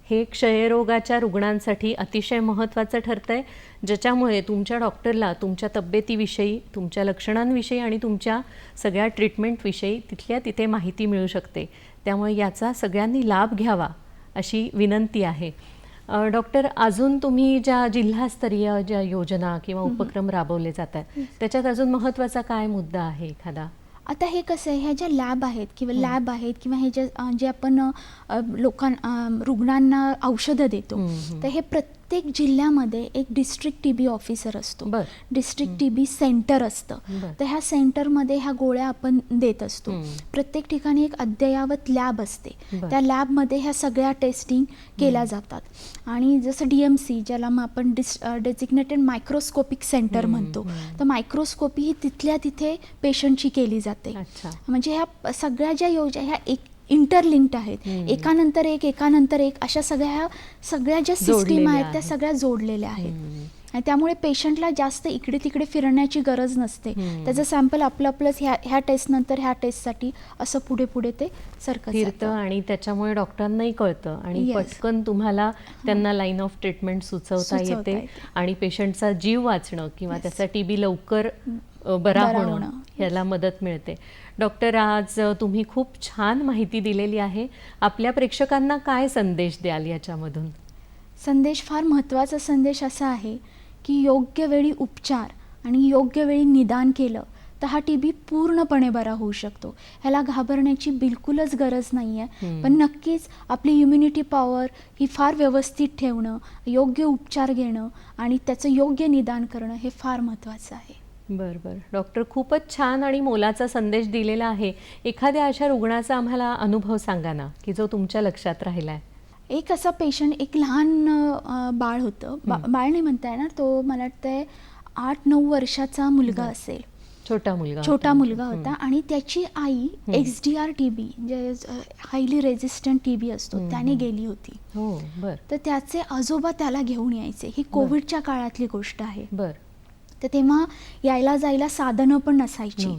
हे क्षयरोगाच्या रुग्णांसाठी अतिशय महत्त्वाचं ठरतंय, ज्याच्यामुळे तुमच्या डॉक्टरला तुमच्या तब्येतीविषयी, तुमच्या लक्षणांविषयी आणि तुमच्या सगळ्या ट्रीटमेंटविषयी तिथल्या तिथे माहिती मिळू शकते. त्यामुळे याचा सगळ्यांनी लाभ घ्यावा अशी विनंती आहे. डॉक्टर, अजून तुम्ही ज्या जिल्हास्तरीय ज्या योजना किंवा उपक्रम राबवले जातात त्याच्यात अजून महत्त्वाचा काय मुद्दा आहे एखादा? आता हे कसं आहे, ह्या ज्या लॅब आहेत किंवा हे जे आपण रुग्णांना औषधं देतो, तर हे प्रत्येक जिल्ह्यामध्ये एक डिस्ट्रिक्ट TB ऑफिसर असतो, डिस्ट्रिक्ट TB सेंटर असतं. तर ह्या सेंटरमध्ये ह्या गोळ्या आपण देत असतो. प्रत्येक ठिकाणी एक अद्ययावत लॅब असते, त्या लॅबमध्ये ह्या सगळ्या टेस्टिंग केल्या जातात. आणि जसं DMC ज्याला मग आपण डेजिग्नेटेड मायक्रोस्कोपिक सेंटर म्हणतो, तर मायक्रोस्कोपी ही तिथल्या तिथे पेशंटची केली जाते. म्हणजे ह्या सगळ्या ज्या योजना ह्या एक इंटरलिंक्ड आहेत, एकानंतर एक अशा सगळ्या ज्या सिस्टीम आहेत त्या सगळ्या जोडलेल्या आहेत. आणि त्यामुळे पेशंटला जास्त इकडे तिकडे फिरण्याची गरज नसते. त्याचं सॅम्पल आपलंच ह्या टेस्ट नंतर ह्या टेस्टसाठी असं पुढे ते सरकत फिरतं आणि त्याच्यामुळे डॉक्टरांनाही कळतं आणि पटकन तुम्हाला त्यांना लाईन ऑफ ट्रीटमेंट सुचवता येते आणि पेशंटचा जीव वाचणं किंवा त्याचा TB लवकर बरा होणं ह्याला मदत मिळते. डॉक्टर, आज तुम्ही खूप छान माहिती दिलेली आहे. आपल्या प्रेक्षकांना काय संदेश द्याल याच्यामधून? संदेश फार महत्त्वाचा संदेश असा आहे की योग्य वेळी उपचार आणि योग्य वेळी निदान केलं तर हा TB पूर्णपणे बरा होऊ शकतो. ह्याला घाबरण्याची बिलकुलच गरज नाही आहे. पण नक्कीच आपली इम्युनिटी पॉवर ही फार व्यवस्थित ठेवणं, योग्य उपचार घेणं आणि त्याचं योग्य निदान करणं हे फार महत्त्वाचं आहे. बरं. डॉक्टर, खूपच छान आणि मोलाचा संदेश दिलेला आहे. एखाद्या अशा रुग्णाचा आम्हाला अनुभव सांगा ना की जो तुमच्या लक्षात राहिला आहे. एक असा पेशंट, एक लहान बाळ होतं, बाळ नाही म्हणता येणार, तो मला वाटतंय 8-9 वर्षाचा मुलगा असेल, छोटा मुलगा होता. आणि त्याची आई XDR TB जे हायली रेझिस्टंट TB असतो त्याने गेली होती. तर त्याचे आजोबा त्याला घेऊन यायचे. ही कोविडच्या काळातली गोष्ट आहे. तर तेव्हा यायला जायला साधनं पण नसायची.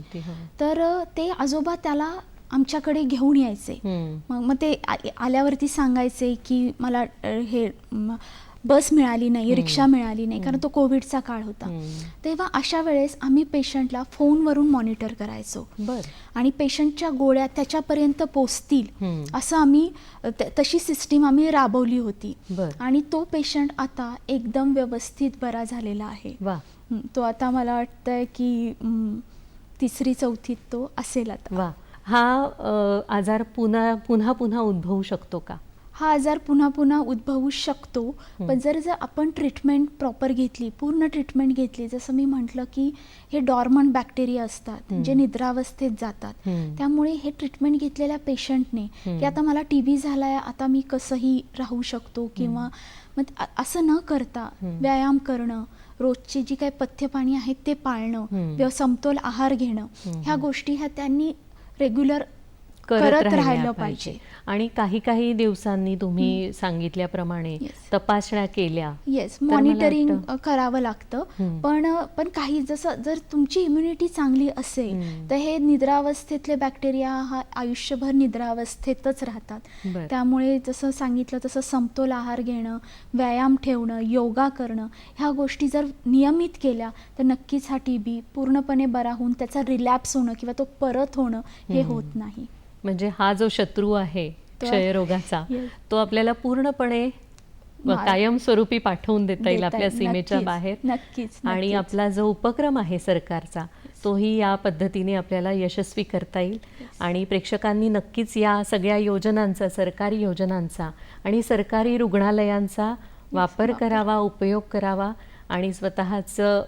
तर ते आजोबा त्याला आमच्याकडे घेऊन यायचे. मग ते आल्यावरती सांगायचे की मला हे बस मिळाली नाही, रिक्षा मिळाली नाही, कारण तो कोविडचा काळ होता. तेव्हा अशा वेळेस आम्ही पेशंटला फोनवरून मॉनिटर करायचो आणि पेशंटच्या गोळ्या त्याच्यापर्यंत पोचतील असं आम्ही तशी सिस्टीम आम्ही राबवली होती. आणि तो पेशंट आता एकदम व्यवस्थित बरा झालेला आहे. तो आता मला वाटतंय की 3री-4थीत तो असेल आता. हा आजार पुन्हा उद्भवू शकतो का? हा आजार पुन्हा उद्भवू शकतो, पण जर आपण ट्रीटमेंट प्रॉपर घेतली, पूर्ण ट्रीटमेंट घेतली, जसं मी म्हटलं की हे डॉर्मंट बॅक्टेरिया असतात जे निद्रावस्थेत जातात. त्यामुळे हे ट्रीटमेंट घेतलेल्या पेशंटने की आता मला TB झालाय, आता मी कसंही राहू शकतो, किंवा मग असं न करता व्यायाम करणं, रोजची जी काही पथ्यपाणी आहेत ते पाळणं, समतोल आहार घेणं, ह्या गोष्टी ह्या त्यांनी रेग्युलर करत राहिलं पाहिजे. आणि काही दिवसांनी तुम्ही सांगितल्याप्रमाणे तपासण्या केल्या, मॉनिटरिंग करावं लागतं. पण काही जर तुमची इम्युनिटी चांगली असेल तर हे निद्रावस्थेतले बॅक्टेरिया हा आयुष्यभर निद्रावस्थेतच राहतात. त्यामुळे जसं सांगितलं तसं समतोल आहार घेणं, व्यायाम ठेवणं, योगा करणं, ह्या गोष्टी जर नियमित केल्या तर नक्कीच हा TB पूर्णपणे बरा होऊन त्याचा रिलॅप्स होणं किंवा तो परत होणं हे होत नाही. म्हणजे हा जो शत्रू आहे क्षयरोगाचा, तो आपल्याला पूर्णपणे कायमस्वरूपी पाठवून देता येईल आपल्या सीमेच्या बाहेर. नक्कीच. आणि आपला जो उपक्रम आहे सरकारचा, तोही या पद्धतीने आपल्याला यशस्वी करता येईल. आणि प्रेक्षकांनी नक्कीच या सगळ्या योजनांचा, सरकारी योजनांचा आणि सरकारी रुग्णालयांचा वापर करावा, उपयोग करावा आणि स्वतःचं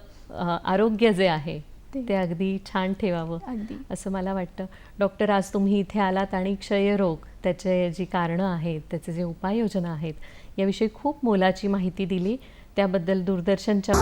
आरोग्य जे आहे ते अगदी छान ठेवावं असं मला वाटतं. डॉक्टर, आज तुम्ही इथे आलात आणि क्षयरोग, त्याचे जी कारणं आहेत, त्याचे जे उपाययोजना आहेत, याविषयी खूप मोलाची माहिती दिली. त्याबद्दल दूरदर्शनच्या